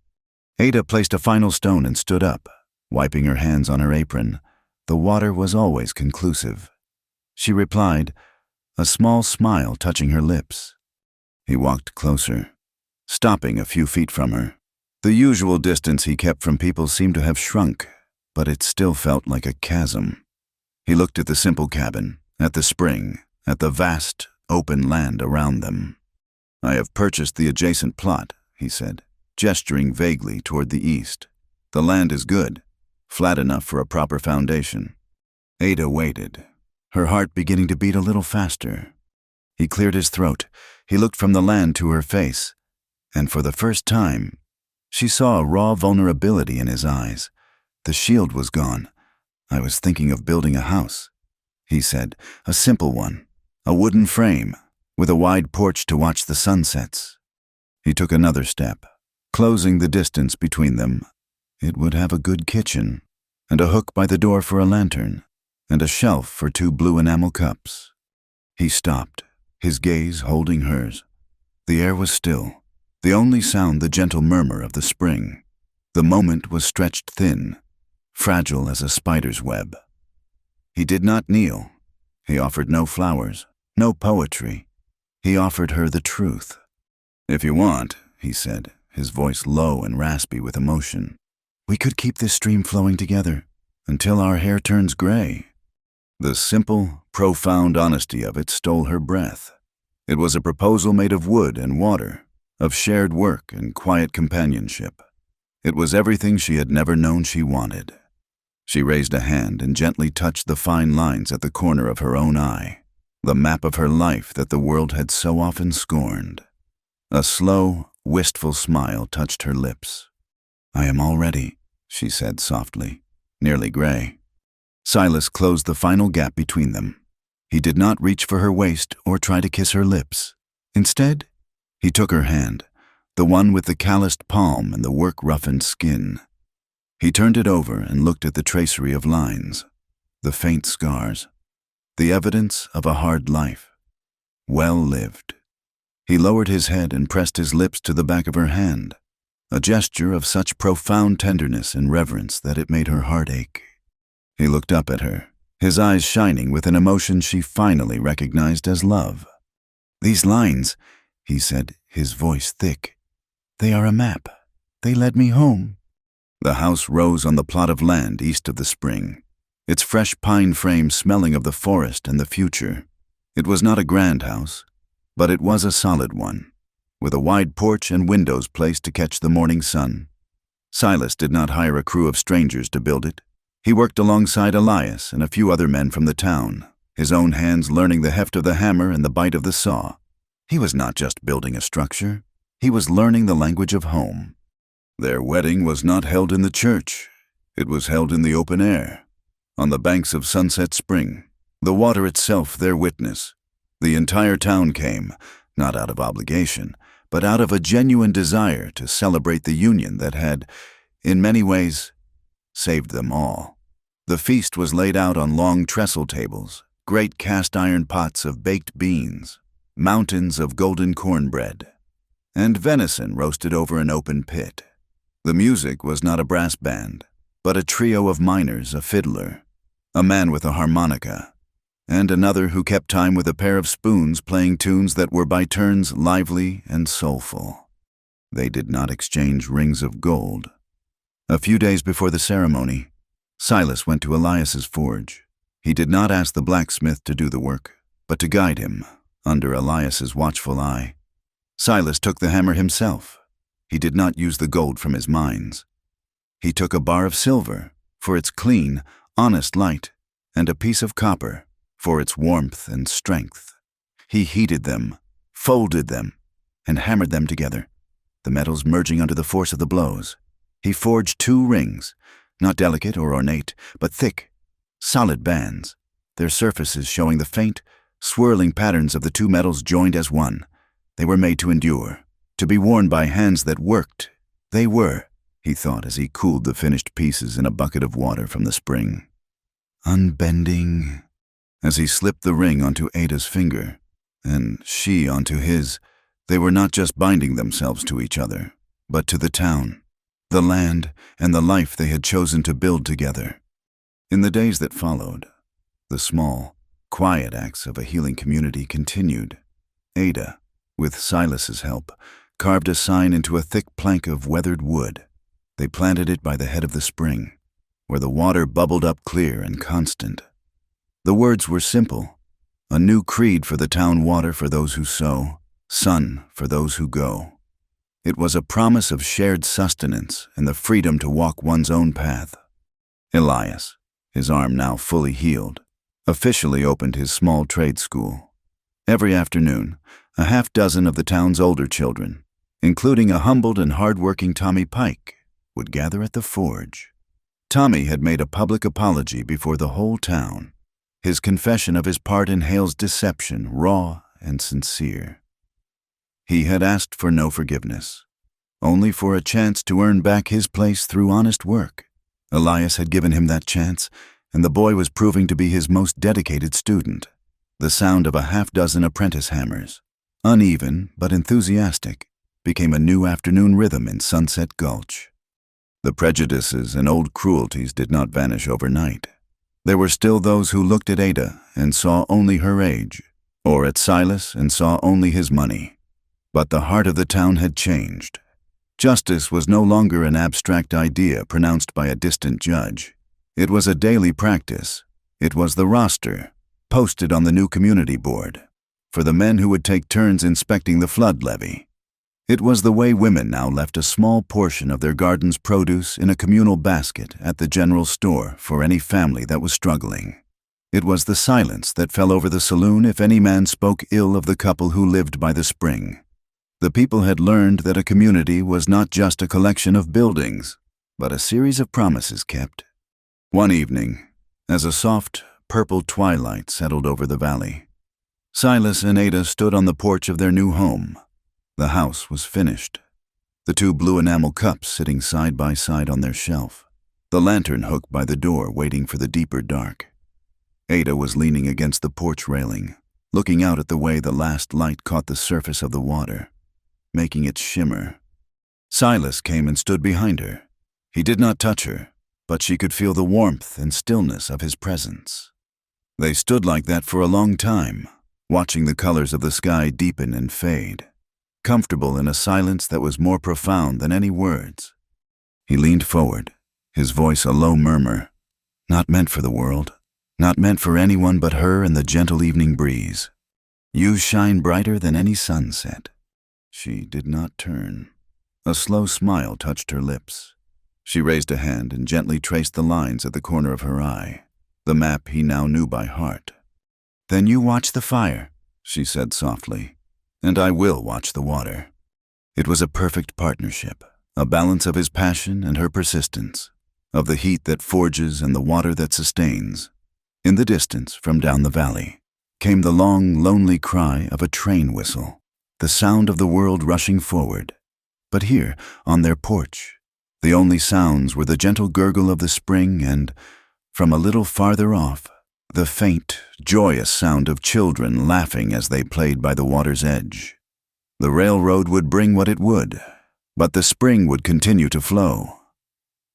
Ada placed a final stone and stood up, wiping her hands on her apron. The water was always conclusive. She replied, a small smile touching her lips. He walked closer, stopping a few feet from her. The usual distance he kept from people seemed to have shrunk, but it still felt like a chasm. He looked at the simple cabin, at the spring, at the vast, open land around them. "I have purchased the adjacent plot," he said, gesturing vaguely toward the east. "The land is good, flat enough for a proper foundation." Ada waited, her heart beginning to beat a little faster. He cleared his throat. He looked from the land to her face, and for the first time, she saw a raw vulnerability in his eyes. The shield was gone. "I was thinking of building a house," he said, "a simple one, a wooden frame, with a wide porch to watch the sunsets." He took another step, closing the distance between them. It would have a good kitchen, and a hook by the door for a lantern, and a shelf for 2 blue enamel cups. He stopped, his gaze holding hers. The air was still, the only sound the gentle murmur of the spring. The moment was stretched thin, fragile as a spider's web. He did not kneel. He offered no flowers, no poetry. He offered her the truth. "If you want," he said, his voice low and raspy with emotion, "we could keep this stream flowing together until our hair turns gray." The simple, profound honesty of it stole her breath. It was a proposal made of wood and water, of shared work and quiet companionship. It was everything she had never known she wanted. She raised a hand and gently touched the fine lines at the corner of her own eye, the map of her life that the world had so often scorned. A slow, wistful smile touched her lips. "I am all ready," she said softly, nearly gray. Silas closed the final gap between them. He did not reach for her waist or try to kiss her lips. Instead, he took her hand, the one with the calloused palm and the work-roughened skin. He turned it over and looked at the tracery of lines, the faint scars, the evidence of a hard life, well lived. He lowered his head and pressed his lips to the back of her hand, a gesture of such profound tenderness and reverence that it made her heart ache. He looked up at her, his eyes shining with an emotion she finally recognized as love. "These lines," he said, his voice thick, "they are a map. They led me home." The house rose on the plot of land east of the spring, its fresh pine frame smelling of the forest and the future. It was not a grand house, but it was a solid one, with a wide porch and windows placed to catch the morning sun. Silas did not hire a crew of strangers to build it. He worked alongside Elias and a few other men from the town, his own hands learning the heft of the hammer and the bite of the saw. He was not just building a structure, he was learning the language of home. Their wedding was not held in the church. It was held in the open air, on the banks of Sunset Spring, the water itself their witness. The entire town came, not out of obligation, but out of a genuine desire to celebrate the union that had, in many ways, saved them all. The feast was laid out on long trestle tables, great cast-iron pots of baked beans, mountains of golden cornbread, and venison roasted over an open pit. The music was not a brass band, but a trio of miners, a fiddler, a man with a harmonica, and another who kept time with a pair of spoons playing tunes that were by turns lively and soulful. They did not exchange rings of gold. A few days before the ceremony, Silas went to Elias's forge. He did not ask the blacksmith to do the work, but to guide him, under Elias's watchful eye. Silas took the hammer himself. He did not use the gold from his mines. He took a bar of silver for its clean, honest light, and a piece of copper for its warmth and strength. He heated them, folded them, and hammered them together, the metals merging under the force of the blows. He forged 2 rings, not delicate or ornate, but thick, solid bands, their surfaces showing the faint, swirling patterns of the 2 metals joined as one. They were made to endure, to be worn by hands that worked. They were he thought as he cooled the finished pieces in a bucket of water from the spring. Unbending. As he slipped the ring onto Ada's finger, and she onto his, they were not just binding themselves to each other, but to the town, the land, and the life they had chosen to build together. In the days that followed, the small, quiet acts of a healing community continued. Ada, with Silas's help, carved a sign into a thick plank of weathered wood. They planted it by the head of the spring, where the water bubbled up clear and constant. The words were simple: a new creed for the town, water for those who sow, sun for those who go. It was a promise of shared sustenance and the freedom to walk one's own path. Elias, his arm now fully healed, officially opened his small trade school. Every afternoon, a half-dozen of the town's older children, including a humbled and hard-working Tommy Pike, would gather at the forge. Tommy had made a public apology before the whole town, his confession of his part in Hale's deception raw and sincere. He had asked for no forgiveness, only for a chance to earn back his place through honest work. Elias had given him that chance, and the boy was proving to be his most dedicated student. The sound of a half-dozen apprentice hammers, uneven but enthusiastic, became a new afternoon rhythm in Sunset Gulch. The prejudices and old cruelties did not vanish overnight. There were still those who looked at Ada and saw only her age, or at Silas and saw only his money. But the heart of the town had changed. Justice was no longer an abstract idea pronounced by a distant judge. It was a daily practice. It was the roster, posted on the new community board, for the men who would take turns inspecting the flood levee. It was the way women now left a small portion of their garden's produce in a communal basket at the general store for any family that was struggling. It was the silence that fell over the saloon if any man spoke ill of the couple who lived by the spring. The people had learned that a community was not just a collection of buildings, but a series of promises kept. One evening, as a soft, purple twilight settled over the valley, Silas and Ada stood on the porch of their new home. The house was finished, the two blue enamel cups sitting side by side on their shelf, the lantern hooked by the door waiting for the deeper dark. Ada was leaning against the porch railing, looking out at the way the last light caught the surface of the water, making it shimmer. Silas came and stood behind her. He did not touch her, but she could feel the warmth and stillness of his presence. They stood like that for a long time, watching the colors of the sky deepen and fade, comfortable in a silence that was more profound than any words. He leaned forward, his voice a low murmur, not meant for the world, not meant for anyone but her and the gentle evening breeze. You shine brighter than any sunset. She did not turn. A slow smile touched her lips. She raised a hand and gently traced the lines at the corner of her eye, the map he now knew by heart. Then you watch the fire, she said softly, and I will watch the water. It was a perfect partnership, a balance of his passion and her persistence, of the heat that forges and the water that sustains. In the distance, from down the valley, came the long, lonely cry of a train whistle, the sound of the world rushing forward. But here, on their porch, the only sounds were the gentle gurgle of the spring and, from a little farther off, the faint, joyous sound of children laughing as they played by the water's edge. The railroad would bring what it would, but the spring would continue to flow.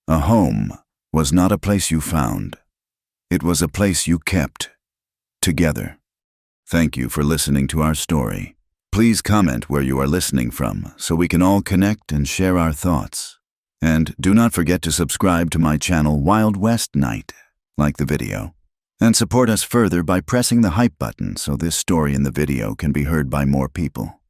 A home was not a place you found. It was a place you kept, together. Thank you for listening to our story. Please comment where you are listening from so we can all connect and share our thoughts. And do not forget to subscribe to my channel Wild West Night, like the video, and support us further by pressing the hype button so this story in the video can be heard by more people.